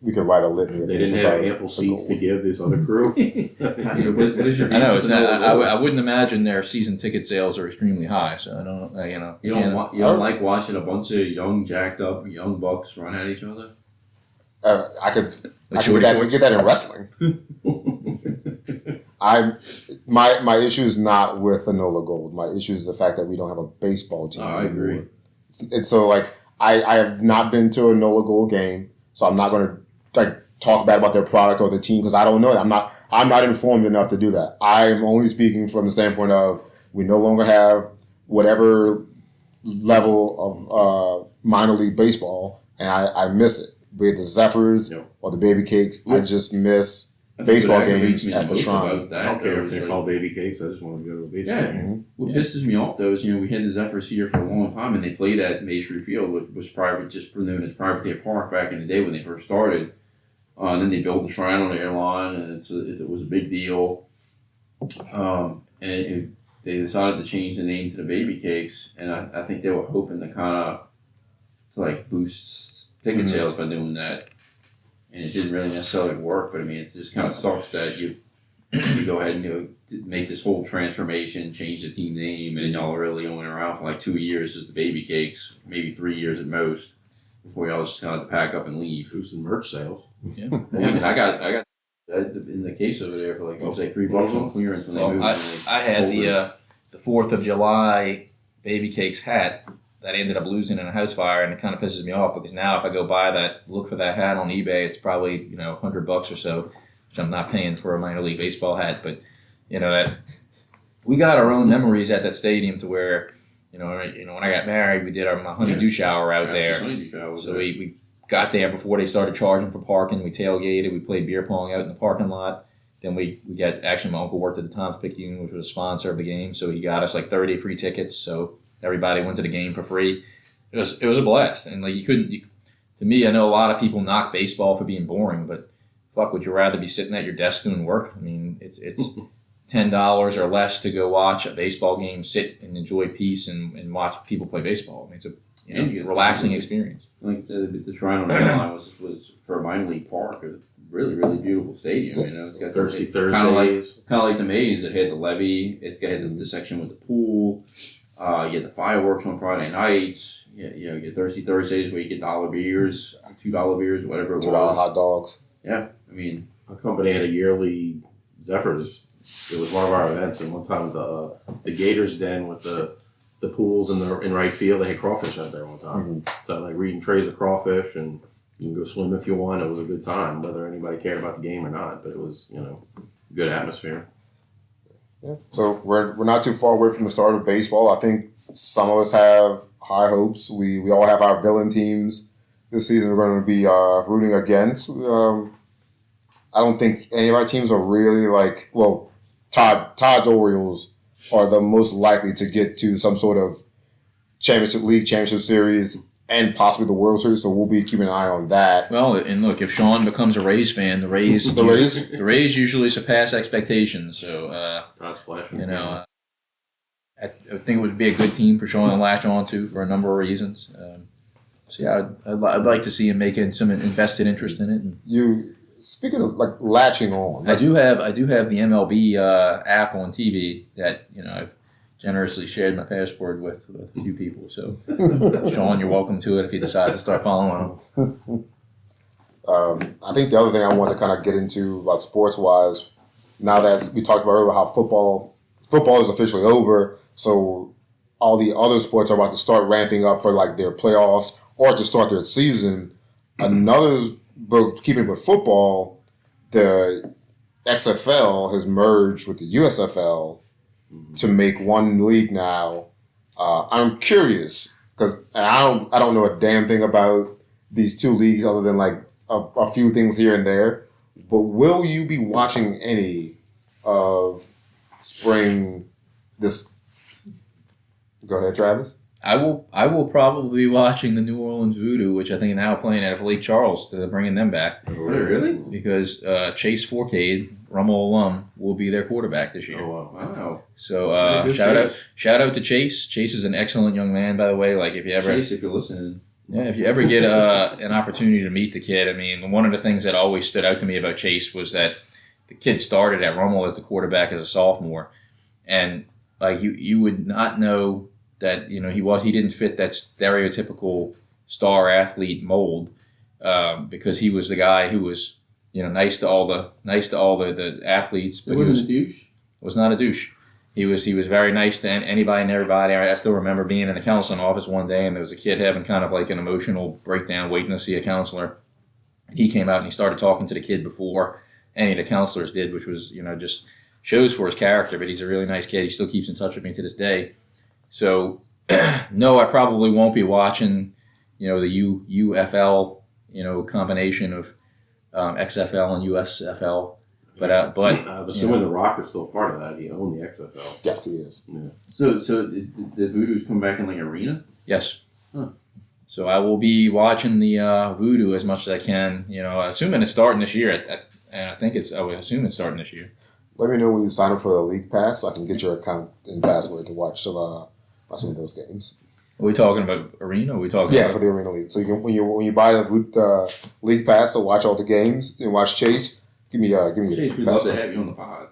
We could write a litany. They didn't have ample seats to give this other crew. What is your I know it's beef with not. NOLA Gold? I wouldn't imagine their season ticket sales are extremely high. So I don't. You don't like watching a bunch of young, jacked up young bucks run at each other? I could Like get that in wrestling. My issue is not with the NOLA Gold. My issue is the fact that we don't have a baseball team I anymore. agree. It's so like I have not been to a NOLA Gold game, so I'm not going to like talk bad about their product or the team because I don't know it. I'm not informed enough to do that. I am only speaking from the standpoint of we no longer have whatever level of minor league baseball, and I miss it. Be it the Zephyrs or the Baby Cakes, I just miss baseball games at the Shrine. I don't care if they're called baby cakes. I just want to go to a baseball Yeah. game. What pisses me off though is we had the Zephyrs here for a long time and they played at Maestri Field, which was just known as Private Day Park back in the day when they first started. And then they built the Shrine on the airline, and it was a big deal. They decided to change the name to the Baby Cakes, and I think they were hoping to kind of boost ticket sales by doing that. And it didn't really necessarily work, but I mean, it just kind of sucks that you go ahead and make this whole transformation, change the team name, and then y'all are really only around for like 2 years as the Baby Cakes, maybe 3 years at most, before y'all just kind of have to pack up and leave. Boosting merch sales. Yeah. I mean, I got in the case over there for like $3 on clearance when they moved. I had the 4th of July Baby Cakes hat that I ended up losing in a house fire, and it kind of pisses me off because now if I go look for that hat on eBay, it's probably $100 or so, which I'm not paying for a minor league baseball hat. But that we got our own memories at that stadium to where when I got married, we did my honeydew shower out there. So we got there before they started charging for parking. We tailgated. We played beer pong out in the parking lot. Then we got my uncle worked at the Times Picayune, which was a sponsor of the game, so he got us like 30 free tickets. So everybody went to the game for free. It was a blast, and like to me, I know a lot of people knock baseball for being boring, but fuck, would you rather be sitting at your desk doing work? I mean, it's $10 or less to go watch a baseball game, sit and enjoy peace and watch people play baseball. I mean, it's a relaxing experience. Like the Shrine on the Airline was for a minor league park, a really, really beautiful stadium. It's got Thirsty kind of Thursdays. like the Maze. It had the levee. It's got the section with the pool. You get the fireworks on Friday nights. You get Thirsty Thursdays where you get $1 beers, $2 beers, whatever it was. $2 hot dogs. Yeah, I mean, Our company had a yearly Zephyrs. It was one of our events, and one time the Gators Den with the pools in right field, they had crawfish out there one time. So like reading trays of crawfish, and you can go swim if you want. It was a good time, whether anybody cared about the game or not. But it was good atmosphere. Yeah. So we're not too far away from the start of baseball. I think some of us have high hopes. We all have our villain teams this season. We're going to be rooting against. I don't think any of our teams are really Todd's Orioles are the most likely to get to some sort of championship series, and possibly the World Series. So we'll be keeping an eye on that. Well, and look, if Sean becomes a Rays fan, the Rays usually surpass expectations. So Todd's flashing. I think it would be a good team for Sean to latch on to for a number of reasons. So yeah, I'd like to see him making some invested interest in it. And speaking of latching on, I do have the MLB app on TV that I've generously shared my password with a few people. So Sean, you're welcome to it if you decide to start following them. I think the other thing I want to kind of get into about sports wise, now that we talked about earlier how football is officially over, so all the other sports are about to start ramping up for their playoffs or to start their season. But keeping with football, the XFL has merged with the USFL to make one league now. I'm curious because I don't know a damn thing about these two leagues other than a few things here and there. But will you be watching any of spring? This? Go ahead, Travis. I will probably be watching the New Orleans Voodoo, which I think are now playing out of Lake Charles. They're bringing them back Really? because Chase Forcade, Rummel alum, will be their quarterback this year. Oh, Wow. So Very good, shout out to Chase. Chase is an excellent young man, by the way. Like if you ever Chase, if you're listening. Yeah, if you ever get an opportunity to meet the kid, I mean, one of the things that always stood out to me about Chase was that the kid started at Rummel as the quarterback as a sophomore, and like you would not know that he didn't fit that stereotypical star athlete mold because he was the guy who was nice to all the athletes, but He wasn't a douche? was not a douche. He was very nice to anybody and everybody. I still remember being in the counseling office one day, and there was a kid having kind of like an emotional breakdown, waiting to see a counselor. He came out and he started talking to the kid before any of the counselors did, which was just shows for his character. But he's a really nice kid. He still keeps in touch with me to this day. So no, I probably won't be watching the UFL combination of XFL and USFL. But I'm assuming The Rock is still part of that. He owned the XFL. Yes, he is. Yeah. So the Voodoo's come back in like arena? yes. Huh. So I will be watching the Voodoo as much as I can. Assuming it's starting this year. I would assume it's starting this year. Let me know when you sign up for the league pass. So I can get your account and password to watch some of those games. Are we talking about arena? Or are we talking? Yeah, about... for the arena league. So when you buy the league pass to watch all the games and watch Chase, give me Chase, your we'd love to password. have you on the pod.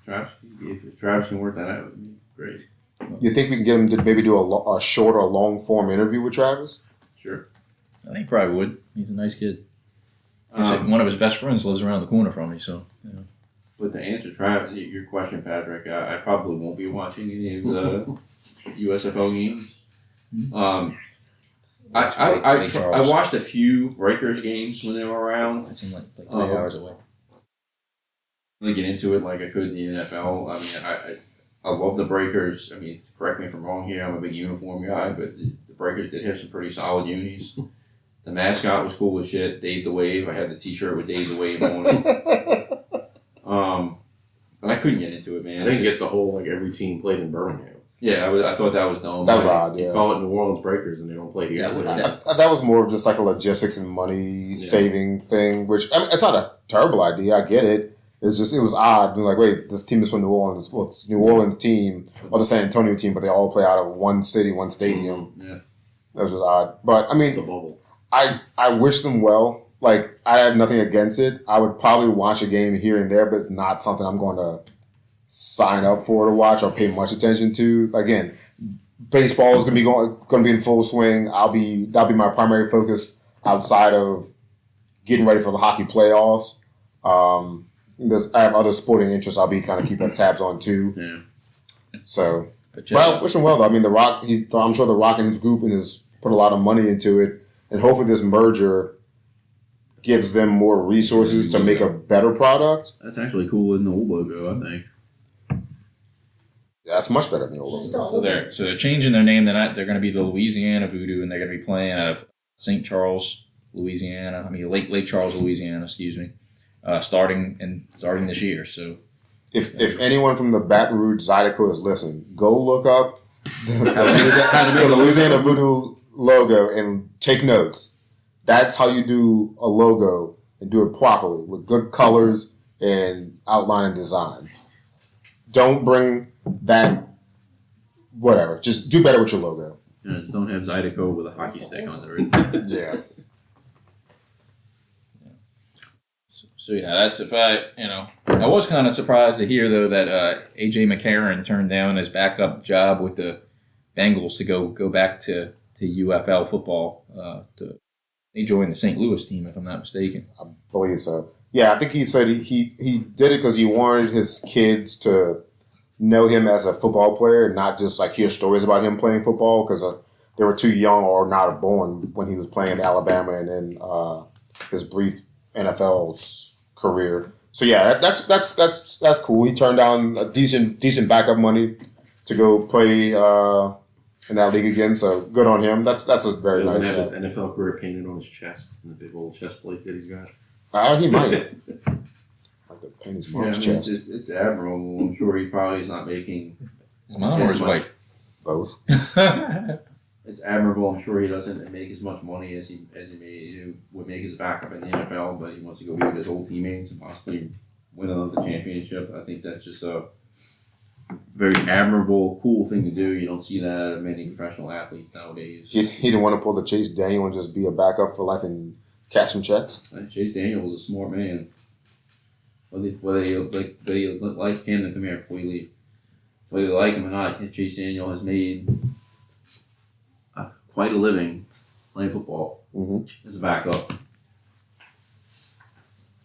Travis, if Travis can work that out, it'd be great. You think we can get him to maybe do a short or long form interview with Travis? Sure. I think he probably would. He's a nice kid. One of his best friends lives around the corner from me, so. But to answer Travis, your question, Patrick, I probably won't be watching any of the USFL games. I watched a few Rikers games when they were around. It seemed like 3 hours away. Really get into it like I could in the NFL. I mean, I love the Breakers. I mean, correct me if I'm wrong here. I'm a big uniform guy, but the Breakers did have some pretty solid unis. The mascot was cool as shit. Dave the Wave. I had the T-shirt with Dave the Wave on it. But I couldn't get into it, man. I didn't get the whole every team played in Birmingham. Yeah, I thought that was dumb. That was odd. You Yeah. call it New Orleans Breakers and they don't play here. That was more of just like a logistics and money saving thing, which it's not a terrible idea. I get it. It's just it was odd. Being like, wait, this team is from New Orleans. Well, it's New Orleans team or the San Antonio team, but they all play out of one city, one stadium. Yeah. That was just odd. But I mean, The bubble. I wish them well. Like I have nothing against it. I would probably watch a game here and there, but it's not something I'm going to sign up for to watch or pay much attention to. Again, baseball is going to be in full swing. That'll be my primary focus outside of getting ready for the hockey playoffs. I have other sporting interests I'll be kind of keeping tabs on too. Yeah. So, but I wish him well though. I mean, I'm sure the Rock and his group has put a lot of money into it, and hopefully this merger gives them more resources to make a better product. That's actually cooler than the old logo, I think. Yeah, that's much better than the old Just logo. So they're changing their name. They're going to be the Louisiana Voodoo, and they're going to be playing out of St. Charles, Louisiana. Lake Charles, Louisiana. Excuse me. Starting this year. So If anyone from the Baton Rouge Zydeco is listening, go look up the Louisiana Voodoo logo and take notes. That's how you do a logo and do it properly with good colors and outline and design. Don't bring that, whatever. Just do better with your logo. Don't have Zydeco with a hockey stick under it. Yeah. So yeah, that's I was kind of surprised to hear though that AJ McCarron turned down his backup job with the Bengals to go back to UFL football. He joined the St. Louis team, if I'm not mistaken. I believe so. Yeah, I think he said he did it because he wanted his kids to know him as a football player and not just like hear stories about him playing football because they were too young or not born when he was playing in Alabama and then his brief NFL career. So yeah, that's cool. He turned down a decent backup money to go play in that league again. So good on him. That's a very Doesn't nice. have his NFL career painted on his chest, the big old chest plate that he's got. He might. Like to paint his mom's chest. It's admirable. I'm sure he probably is not making His mom or his as much- wife? Both. It's admirable. I'm sure he doesn't make as much money as he would make his backup in the NFL, but he wants to go be with his old teammates and possibly win another championship. I think that's just a very admirable, cool thing to do. You don't see that out of many professional athletes nowadays. He didn't want to pull the Chase Daniel and just be a backup for life and cash some checks. Chase Daniel was a smart man. Whether you like him to come here before you leave. Whether you like him or not, Chase Daniel has made quite a living playing football as a backup.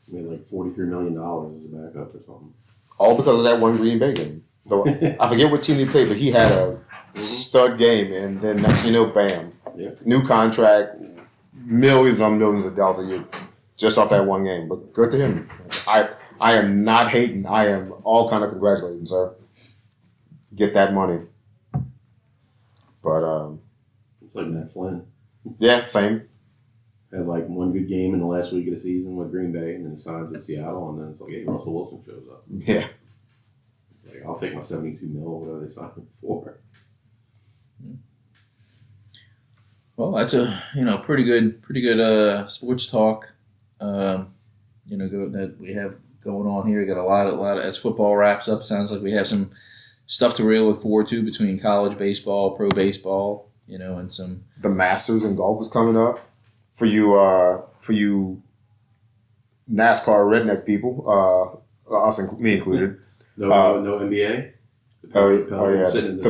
Made like $43 million as a backup or something. All because of that one Green Bay game. I forget what team he played, but he had a stud game, and then next thing you know, bam. Yeah. New contract, millions on millions of dollars a year just off that one game. But good to him. I am not hating. I am all kind of congratulating, sir. Get that money. But, It's like Matt Flynn. yeah, same. Had like one good game in the last week of the season with Green Bay, and then he signed to Seattle, and then it's like, hey, Russell Wilson shows up. Yeah. Like, I'll take my $72 million, whatever they signed him for. Well, that's a pretty good sports talk. That we have going on here. We got a lot of as football wraps up. Sounds like we have some stuff to really look forward to between college baseball, pro baseball, and some. The Masters in golf is coming up for you NASCAR redneck people, me included. No NBA? The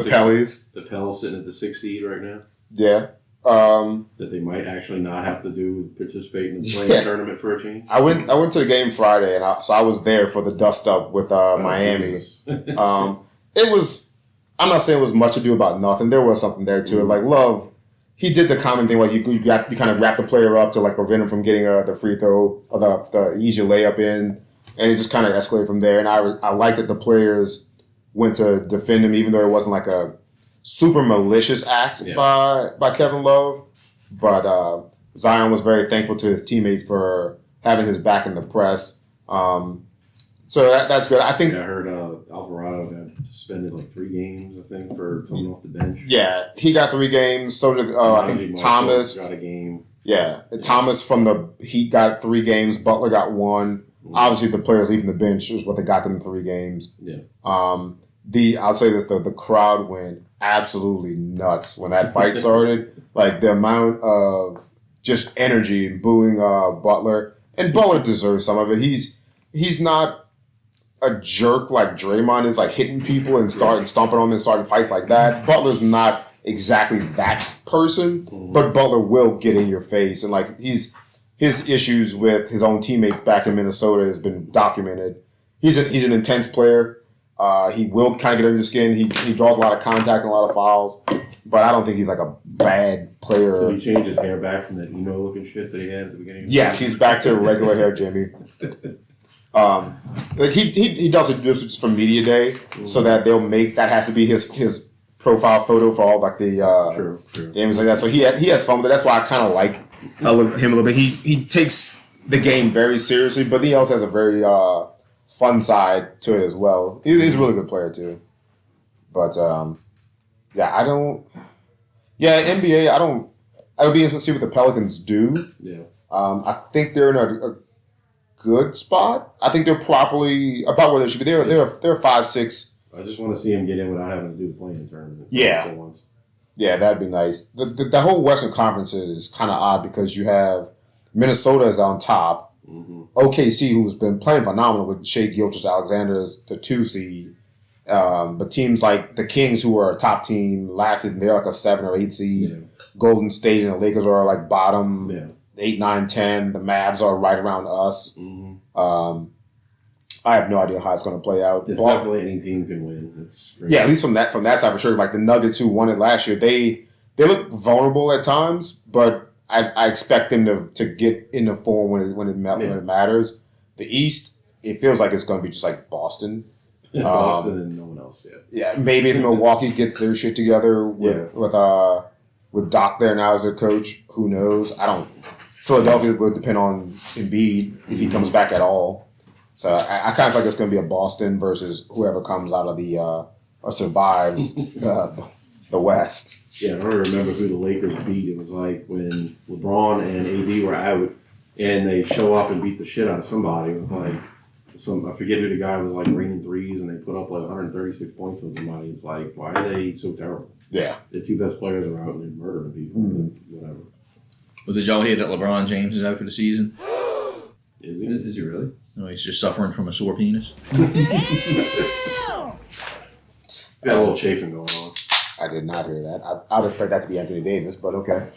Pels. The Pels sitting at the 6th seed right now. Yeah. That they might actually not have to participate in the playing tournament for a change. I went to the game Friday, and I was there for the dust up with Miami. It was. I'm not saying it was much ado about nothing. There was something there to it. Like Love, he did the common thing, like you kind of wrap the player up to like prevent him from getting the free throw or the easy layup in, and it just kind of escalated from there. And I like that the players went to defend him, even though it wasn't like a super malicious act by Kevin Love. But Zion was very thankful to his teammates for having his back in the press. So that's good. I think. I heard Alvarado got suspended like 3 games, I think, for coming off the bench. Yeah, he got 3 games. So did I think Thomas got a game. Yeah, Thomas from the Heat got 3 games. Butler got 1. Obviously, the players leaving the bench is what they got them in 3 games. Yeah. I'll say this though, the crowd went absolutely nuts when that fight started. Like the amount of just energy and booing Butler, and Butler deserves some of it. He's not a jerk like Draymond is, like hitting people and stomping on them and starting fights like that. Butler's not exactly that person, but Butler will get in your face, and like his issues with his own teammates back in Minnesota has been documented. He's an intense player. He will kind of get under your skin. He draws a lot of contact and a lot of fouls, but I don't think he's like a bad player. Did he change his hair back from that emo looking shit that he had at the beginning? Yes, he's back to regular hair, Jimmy. Like he does it just for media day, so that that has to be his profile photo for all like the games like that. So he has fun with it. That's why I kind of like him a little bit. He takes the game very seriously, but he also has a very fun side to it as well. He's a really good player too. But NBA. I would be interested to see what the Pelicans do. Yeah. I think they're in a good spot. I think they're properly about where they should be. They're 5-6. I just want to see him get in without having to do the playing tournament. Yeah. Yeah, that'd be nice. The whole Western Conference is kind of odd because you have Minnesota is on top. Mm-hmm. OKC, who's been playing phenomenal with Shai Gilgeous-Alexander as the 2 seed. But teams like the Kings, who are a top team last season, they're like a 7 or 8 seed. Yeah. Golden State and the Lakers are like bottom. Yeah. 8, 9, 10. The Mavs are right around us. Mm-hmm. I have no idea how it's going to play out. It's definitely any team can win. It's great. Yeah, at least from that side for sure. Like the Nuggets who won it last year, they look vulnerable at times, but I expect them to get in the form when it matters. The East, it feels like it's going to be just like Boston. Boston and no one else yet. Yeah, maybe if Milwaukee gets their shit together with Doc there now as their coach, who knows? Philadelphia would depend on Embiid if he comes back at all. So I kind of feel like it's going to be a Boston versus whoever comes out of the or survives the West. Yeah, I don't remember who the Lakers beat. It was like when LeBron and AD were out, and they show up and beat the shit out of somebody. It was like I forget who the guy was, like raining threes, and they put up like 136 points on somebody. It's like, why are they so terrible? Yeah. The two best players are out and they're murdering people. Whatever. Well, did y'all hear that LeBron James is out for the season? Is he? Is he really? No, he's just suffering from a sore penis. Got a little chafing going on. I did not hear that. I would expect that to be Anthony Davis, but okay.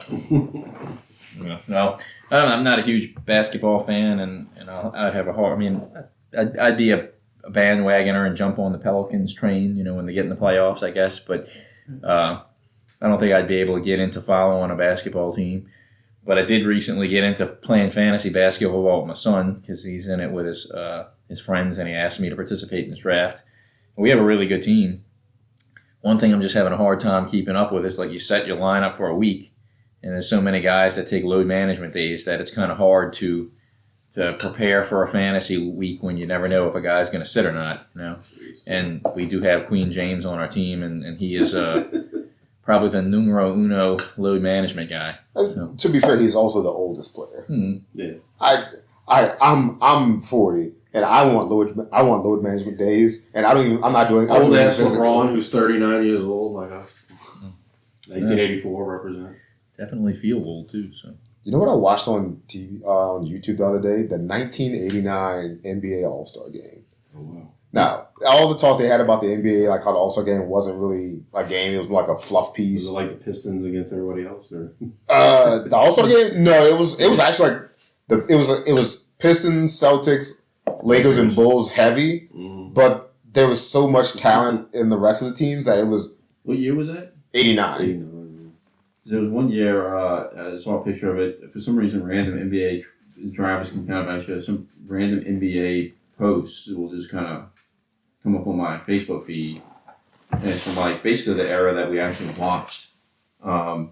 No, I'm not a huge basketball fan, and I'd have a hard. I mean, I'd be a bandwagoner and jump on the Pelicans train, when they get in the playoffs, I guess. But I don't think I'd be able to get into following a basketball team. But I did recently get into playing fantasy basketball with my son because he's in it with his friends, and he asked me to participate in this draft. And we have a really good team. One thing I'm just having a hard time keeping up with is like you set your lineup for a week, and there's so many guys that take load management days that it's kind of hard to prepare for a fantasy week when you never know if a guy's going to sit or not. And we do have Queen James on our team, and he is probably the numero uno load management guy. So. To be fair, he's also the oldest player. Yeah. I'm 40. And I want load management days, and I'm not doing. Old ass LeBron, who's 39 years old, like 1984 represent. Definitely feel old too. So you know what I watched on TV on YouTube the other day? The 1989 NBA All-Star Game. Oh wow! Now all the talk they had about the NBA, like how the All-Star Game wasn't really a game; it was more like a fluff piece. Was it like the Pistons against everybody else, or the All-Star Game? No, it was actually like it was Pistons, Celtics, Lakers and Bulls heavy, but there was so much talent in the rest of the teams that it was. What year was that? 89. There was one year I saw a picture of it. For some reason, random NBA Travis can kind of actually some random NBA posts will just kind of come up on my Facebook feed, and it's from like basically the era that we actually watched. I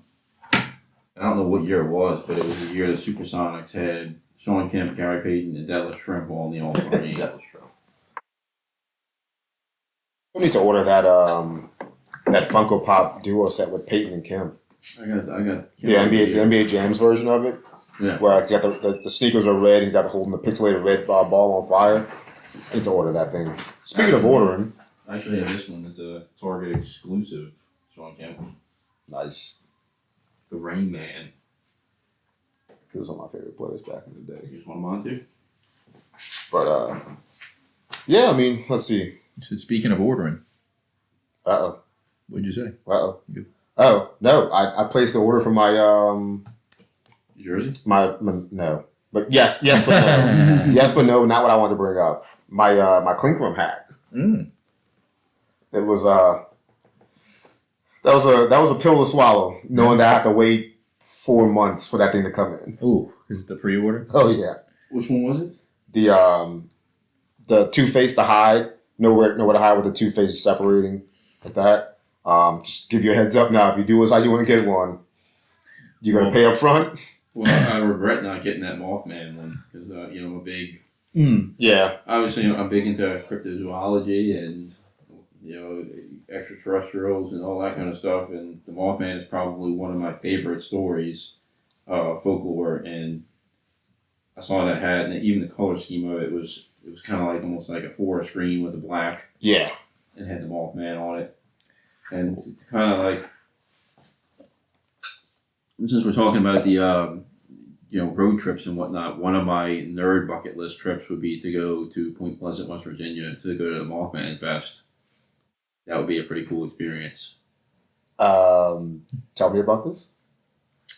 don't know what year it was, but it was the year the Supersonics had Sean Kemp, Gary Payton, and Detlef Schrempf all in the All-Star game. We need to order that Funko Pop duo set with Peyton and Kemp. I got The NBA Jams version of it. Yeah. Where it's got the sneakers are red. He's got holding the pixelated red ball on fire. I need to order that thing. Speaking of ordering, I actually have this one. It's a Target exclusive. Sean Kemp. Nice. The Rain Man. He was one of my favorite players back in the day. Here's one of mine too. But yeah, I mean, let's see. So speaking of ordering, Uh-oh. what'd you say? Uh-oh. Good. Oh, no. I placed the order for my Jersey? my no. But yes, but no. Yes, but no, not what I wanted to bring up. My clink room hat. It was that was a pill to swallow, knowing that I have to wait 4 months for that thing to come in. Ooh, is it the pre-order? Oh yeah. Which one was it? The Too Faced to hide. Nowhere to hide with the two faces separating like that. Just give you a heads up now. If you do as you want to get one, you're gonna pay up front. Well, I regret not getting that Mothman one because I'm a big. Yeah. Obviously, I'm big into cryptozoology and extraterrestrials and all that kind of stuff. And the Mothman is probably one of my favorite stories, folklore. And I saw that hat, and even the color scheme of it was kind of like almost like a forest green with the black. Yeah. And had the Mothman on it, and it's kind of like. Since we're talking about the road trips and whatnot, one of my nerd bucket list trips would be to go to Point Pleasant, West Virginia, to go to the Mothman Fest. That would be a pretty cool experience. Tell me about this.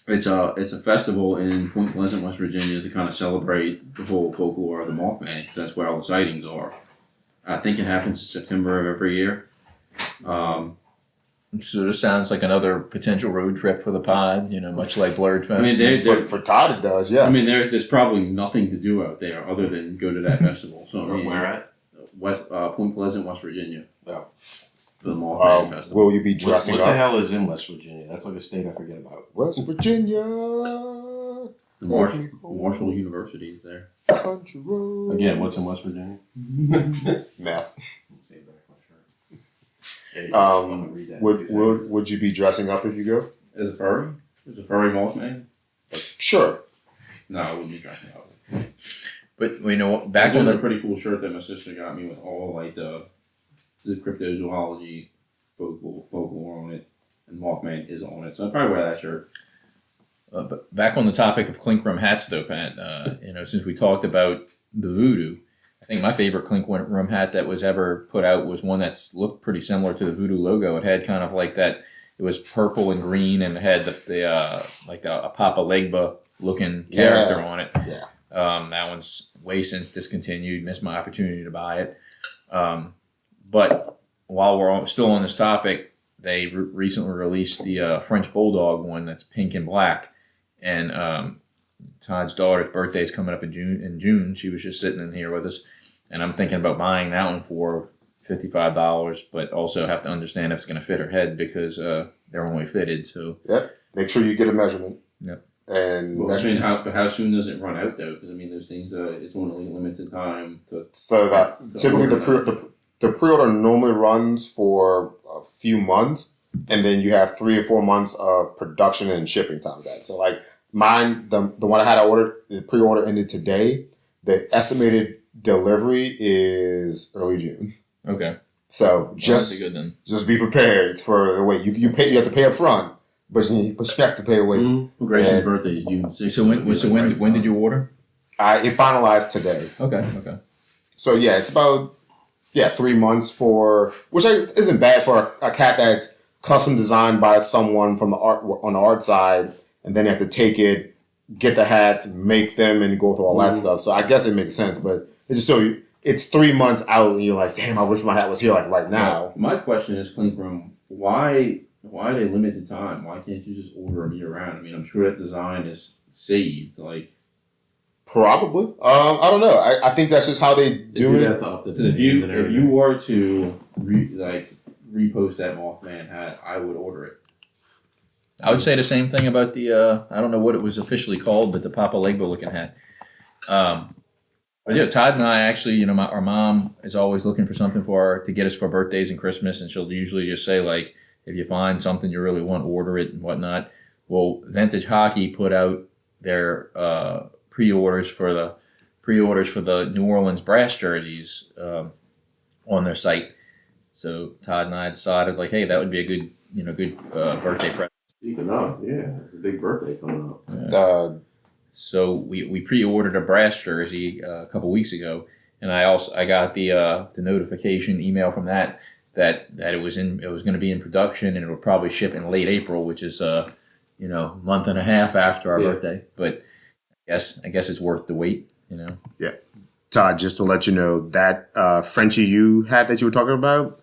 It's a festival in Point Pleasant, West Virginia, to kind of celebrate the whole folklore of the Mothman, because that's where all the sightings are. I think it happens in September of every year. So this sounds like another potential road trip for the pod, much like Blurred Fest. I mean, for Todd it does, yes. I mean, there's probably nothing to do out there other than go to that festival. So I mean, where at? Point Pleasant, West Virginia. Oh. For the Mothman Festival. Will you be dressing what up? What the hell is in West Virginia? That's like a state I forget about. West Virginia. The Marshall University is there. Country road. Again, what's in West Virginia? Math. Would you be dressing up if you go? As a furry? As a furry Mothman? Sure. No, I wouldn't be dressing up. But you know, back I on did the a pretty cool shirt that my sister got me with all like the cryptozoology folklore on it, and Mothman is on it. So I'd probably wear that shirt. but back on the topic of clink rum hats, though, Pat. You know, since we talked about the voodoo, I think my favorite clink rum hat that was ever put out was one that's looked pretty similar to the voodoo logo. It had kind of like that. It was purple and green, and it had like a Papa Legba looking character on it. Yeah. That one's way since discontinued. Missed my opportunity to buy it. But while we're still on this topic, they recently released the French Bulldog one that's pink and black, and Todd's daughter's birthday is coming up in June. She was just sitting in here with us, and I'm thinking about buying that one for $55, but also have to understand if it's going to fit her head because they're only fitted. So Yep. Make sure you get a measurement. Yep. And Well, I mean, how soon does it run out though? Because I mean, those things it's only limited time to. so that typically the pre-order normally runs for a few months, and then you have 3 or 4 months of production and shipping time. That so like mine, the one I had ordered, the pre-order ended today. The estimated delivery is early June. okay, So that'd be good then. just be prepared for the wait. You have to pay up front, but you have to pay a wait. Well, Grace's Yeah. birthday is June 6th. So when did you order? It finalized today. Okay. So yeah, it's about 3 months for, which isn't bad for a cat that's custom designed by someone from the art side, and then you have to take it, get the hats, make them, and go through all that stuff. So I guess it makes sense, but it's just it's 3 months out, and you're like, damn, I wish my hat was here like right now. My question is, Clink Room, why are they limited time? Why can't you just order them year round? I mean, I'm sure that design is saved. Like, Probably. I don't know. I think that's just how they do it. if you were to repost that Mothman hat, I would order it. I would say the same thing about the I don't know what it was officially called, but the Papa Legba looking hat. But yeah, Todd and I actually, you know, our mom is always looking for something to get us for birthdays and Christmas, and she'll usually just say like, if you find something you really want, order it and whatnot. Well, Vintage Hockey put out their pre-orders for the New Orleans brass jerseys on their site. So Todd and I decided like, hey, that would be a good birthday present. Speaking of, it's a big birthday coming up. So we pre-ordered a brass jersey a couple weeks ago, and I got the notification email from that it was going to be in production, and it would probably ship in late April, which is month and a half after our birthday. But I guess it's worth the wait, you know. Yeah. Todd, just to let you know, that Frenchy U hat that you were talking about,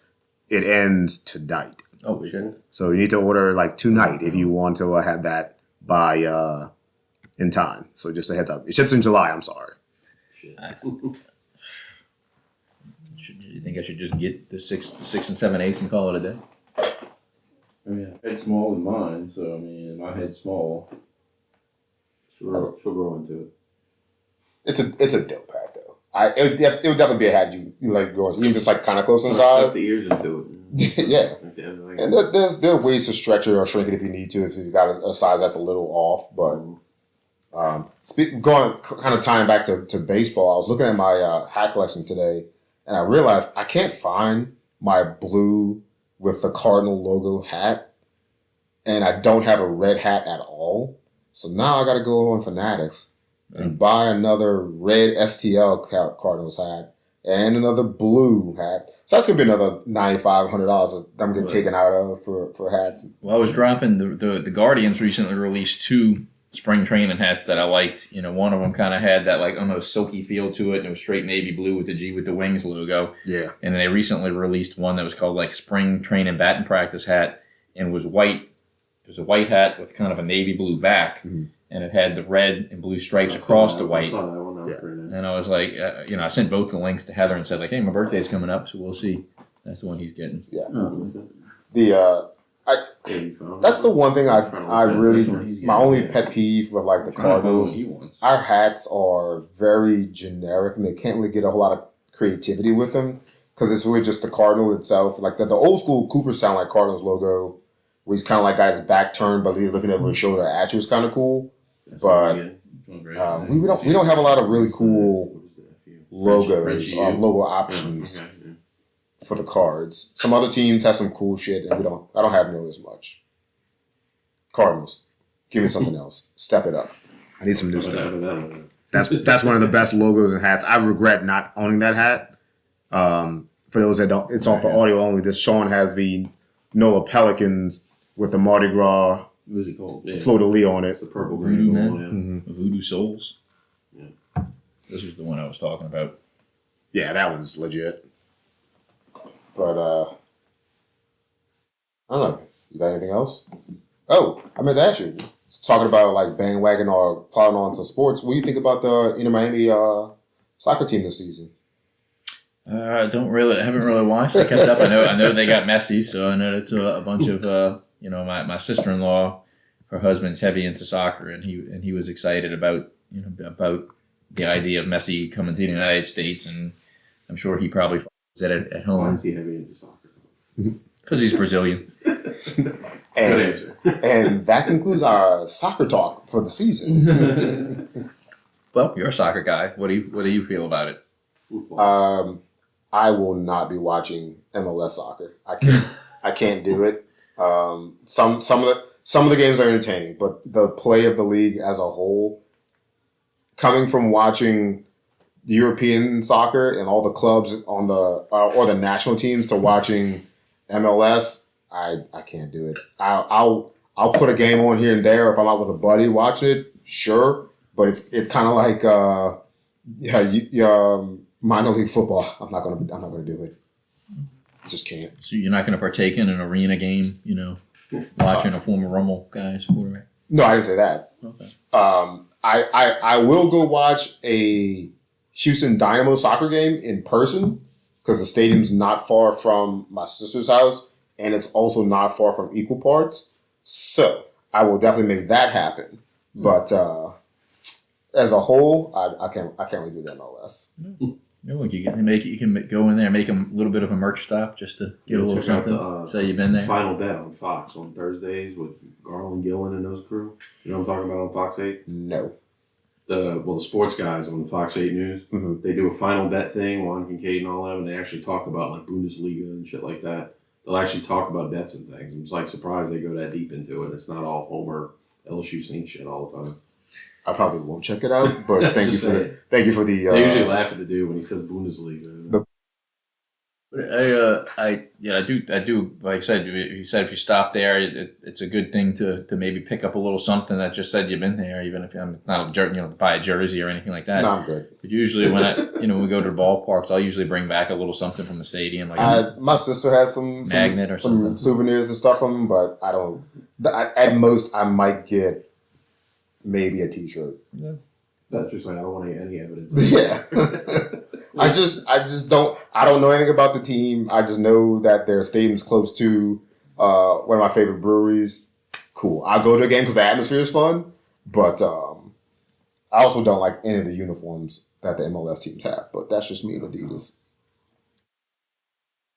it ends tonight. Oh shit! So you need to order like tonight if you want to have that by in time. So just a heads up. It ships in July. I'm sorry. You think I should just get the 6 and 7/8 and call it a day? I mean, head's smaller than mine, so I mean, my head's small. She'll grow into it. It's a dope hat though. It would definitely be a hat you like going. Even just like kind of close inside. Tuck the ears into it. Yeah. And there are ways to stretch it or shrink it if you need to, if you've got a size that's a little off. But going kind of tying back to baseball, I was looking at my hat collection today, and I realized I can't find my blue with the Cardinal logo hat, and I don't have a red hat at all. So now I got to go on Fanatics and buy another red STL Cardinals hat and another blue hat. So that's gonna be another $9,500 that I'm getting taken out of for hats. Well, I was dropping the Guardians recently released 2 spring training hats that I liked. You know, one of them kind of had that like almost silky feel to it, and it was straight navy blue with the G with the wings logo. Yeah. And they recently released one that was called like spring training batting practice hat, and was white. It was a white hat with kind of a navy blue back, and it had the red and blue stripes across the white. I saw that one out pretty nice. And I was like, I sent both the links to Heather and said like, hey, my birthday's coming up, so we'll see. That's the one he's getting. Yeah. Oh, That's the one thing I really, This one he's my getting, only yeah. pet peeve with like the Trying to find what Cardinals. he wants. Our hats are very generic, and they can't really get a whole lot of creativity with them. because it's really just the Cardinal itself. Like the old school Cooperstown like Cardinals logo, where he's kind of like got his back turned, but he's looking over his shoulder at you is kind of cool. But we don't have a lot of really cool logos or logo options for the Cards. Some other teams have some cool shit, and I don't have nearly as much. Cardinals, give me something else. Step it up. I need some new stuff. That's one of the best logos and hats. I regret not owning that hat. For those that don't, it's on for audio only. This Sean has the NOLA Pelicans with the Mardi Gras What is it called? Yeah. fleur de lis on it. It's the purple green Voodoo one. Yeah. Mm-hmm. Voodoo Souls. Yeah. This was the one I was talking about. Yeah, that one's legit. But I don't know. You got anything else? Oh, I meant to ask you. Talking about like bandwagon or following on to sports. What do you think about the Inter Miami soccer team this season? I haven't really watched. I kept up. I know they got Messi, so I know it's a bunch of my sister-in-law, her husband's heavy into soccer, and he was excited about the idea of Messi coming to the United States, and I'm sure he probably follows it at Why home is he heavy into soccer? because he's Brazilian. Good And, answer. and that concludes our soccer talk for the season. Well, you're a soccer guy. What do you feel about it? Football. I will not be watching MLS soccer. I can't do it. Some of the games are entertaining, but the play of the league as a whole, coming from watching European soccer and all the clubs on the or the national teams to watching MLS, I can't do it. I'll put a game on here and there if I'm out with a buddy watching it, sure, but it's kind of like minor league football. I'm not gonna do it. I just can't. So you're not going to partake in an arena game, watching a former Rummel guy's quarterback? No, I didn't say that. Okay. I will go watch a Houston Dynamo soccer game in person because the stadium's not far from my sister's house and it's also not far from Equal Parts. So I will definitely make that happen. But as a whole, I can't really do that MLS. Look, you can go in there and make a little bit of a merch stop just to get a little Check out something. Say you've been there. Final Bet on Fox on Thursdays with Garland, Gillen, and those crew. You know what I'm talking about on Fox 8? No. The sports guys on the Fox 8 News, Mhm. they do a final bet thing, Juan Kincaid and all that, and they actually talk about like Bundesliga and shit like that. They'll actually talk about bets and things. I'm just like surprised they go that deep into it. It's not all Homer LSU Saints shit all the time. I probably won't check it out, but thank you for the They usually laugh at the dude when he says Bundesliga. I do. Like I said, you said if you stop there, it's a good thing to maybe pick up a little something that just said you've been there, even if I'm not to buy a jersey or anything like that. No, I'm good. But usually when we go to the ballparks, I'll usually bring back a little something from the stadium, like My sister has some magnet or some something. souvenirs and stuff from them, but I don't. At most, I might get maybe a T-shirt. That's just like I don't want any evidence. Yeah. I just don't. I don't know anything about the team. I just know that their stadium's close to one of my favorite breweries. Cool. I'll go to a game because the atmosphere is fun, but I also don't like any of the uniforms that the MLS teams have. But that's just me and Adidas.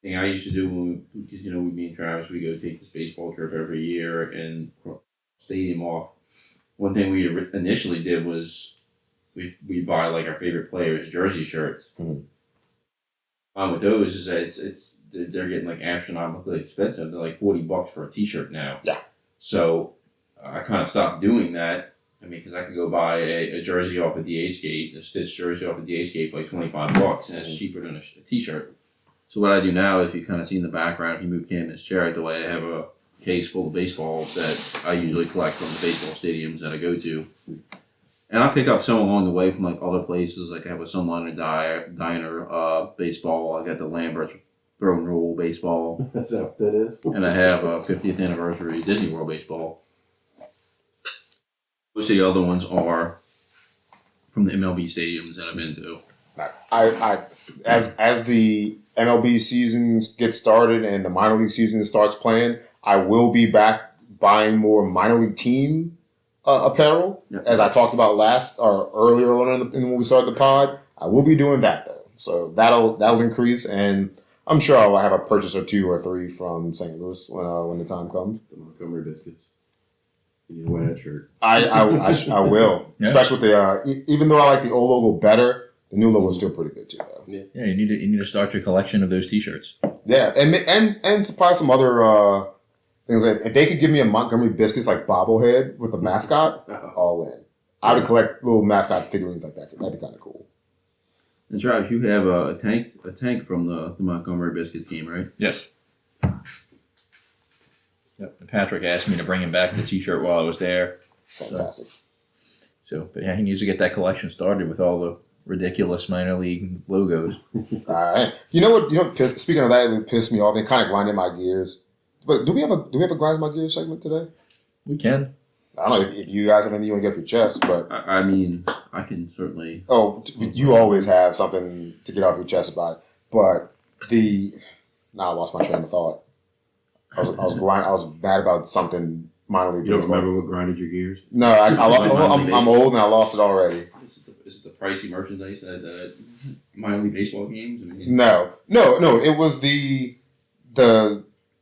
Thing I used to do because with me and Travis, we go take this baseball trip every year and stadium off. One thing we initially did was we buy like our favorite players' jersey shirts. Mhm. With those is that they're getting like astronomically expensive. They're like $40 for a T-shirt now. Yeah. So I kind of stopped doing that. I mean, because I could go buy a jersey off of DH Gate, a Stitch jersey off of DH Gate for like $25, and it's cheaper than a T-shirt. So what I do now, if you kind of see in the background, if you move Cam in his chair out the way, I have a case full of baseballs that I usually collect from the baseball stadiums that I go to. And I pick up some along the way from like other places. Like I have a Sunliner Diner baseball. I got the Lambert's Throw and Roll baseball. That's what that is. And I have a 50th anniversary Disney World baseball. Most of the other ones are from the MLB stadiums that I've been to. As the MLB season gets started and the minor league season starts playing, I will be back buying more minor league team apparel. Yep. As I talked about earlier on when we started the pod, I will be doing that though. So that'll increase, and I'm sure I'll have a purchase or 2 or 3 from St. Louis when the time comes. The Montgomery biscuits. You need to wear that shirt. I will, Yeah. especially with the even though I like the old logo better, the new logo is still pretty good too. Though. Yeah, you need to start your collection of those T-shirts. Yeah, and supply some other things. Like if they could give me a Montgomery biscuits like bobblehead with a mascot, all in. I would collect little mascot figurines like that too. That'd be kind of cool. And Travis, you have a tank from the Montgomery Biscuits game, right? Yes. Yep. And Patrick asked me to bring him back the T-shirt while I was there. It's fantastic. So, but yeah, he needs to get that collection started with all the ridiculous minor league logos. All right. You know what? Speaking of that, it pissed me off. It kind of grinded my gears. But do we have a grind my gears segment today? We can. I don't know if you guys have anything you want to get off your chest, but I mean, I can certainly. you always have something to get off your chest about it. But now I lost my train of thought. I was mad about something minor league. You don't baseball. remember what grinded your gears? No, I'm old and I lost it already. Is it the pricey merchandise at minor league baseball games? I mean, No. It was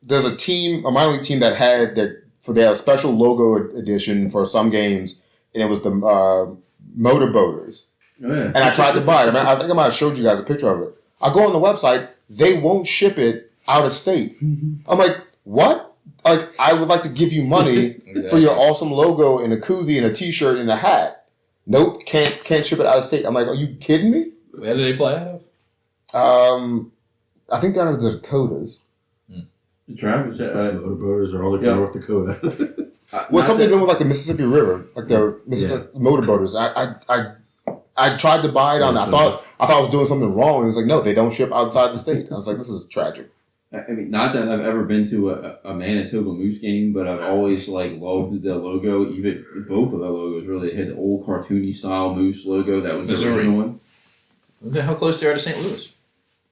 there's a minor league team that had they had a special logo edition for some games, and it was the motorboaters. oh yeah. And I tried to buy it. I think I might have showed you guys a picture of it. I go on the website, they won't ship it out of state. I'm like, what? Like, I would like to give you money for your awesome logo and a koozie and a T-shirt and a hat. Nope, can't ship it out of state. I'm like, are you kidding me? Where did they play out of? I think down in the Dakotas. Travis, Motorboaters are only from Yeah. North Dakota. Well, something doing with like the Mississippi River, like the motorboaters. I tried to buy it on. I thought I was doing something wrong. And it was like, no, they don't ship outside the state. I was like, this is tragic. I mean, not that I've ever been to a Manitoba Moose game, but I've always loved the logo. Even both of the logos really had the old cartoony style Moose logo. That was the Missouri. original one. Look at how close they are to St. Louis.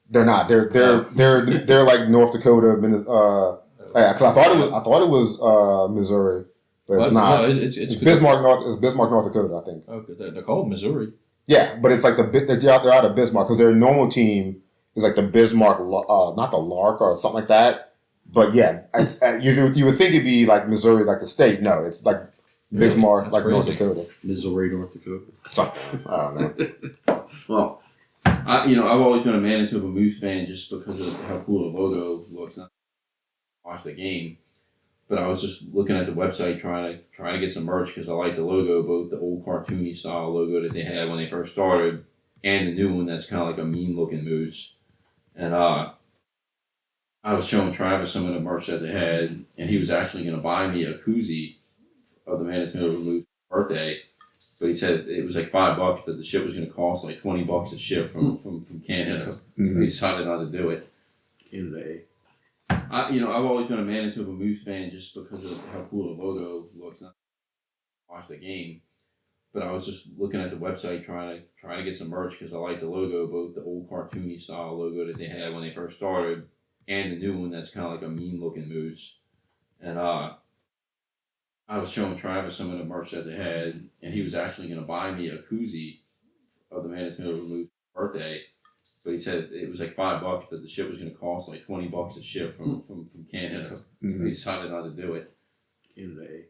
They're not. They're like North Dakota. Because I thought it was Missouri, but it's not. No, It's Bismarck, North Dakota, I think. Oh, they're called Missouri. Yeah, but it's like they're out of Bismarck because their normal team is like the Bismarck, not the Lark or something like that. But yeah, you would think it'd be like Missouri, like the state. No, it's like Bismarck, That's like North crazy. Dakota. Missouri, North Dakota. Something. I don't know. Well, I've always been a Manitoba Moose fan just because of how cool the logo looks. Not watch the game, but I was just looking at the website trying to get some merch because I like the logo, both the old cartoony style logo that they had when they first started, and the new one that's kind of like a mean looking moose. And I was showing Travis some of the merch that they had, and he was actually going to buy me a koozie of the Manitoba Moose birthday. But he said it was like $5, but the ship was going to cost like $20 to ship from Canada. Mhm. He decided not to do it. Canada. I've always been a Manitoba Moose fan just because of how cool the logo looks. Not watch the game, but I was just looking at the website trying to get some merch because I like the logo, both the old cartoony style logo that they had when they first started, and the new one that's kind of like a mean looking moose. And I was showing Travis some of the merch that they had, and he was actually going to buy me a koozie of the Manitoba Moose birthday. But he said it was like $5, but the ship was going to cost like $20 to ship from Canada. Mhm. He decided not to do it. Canada.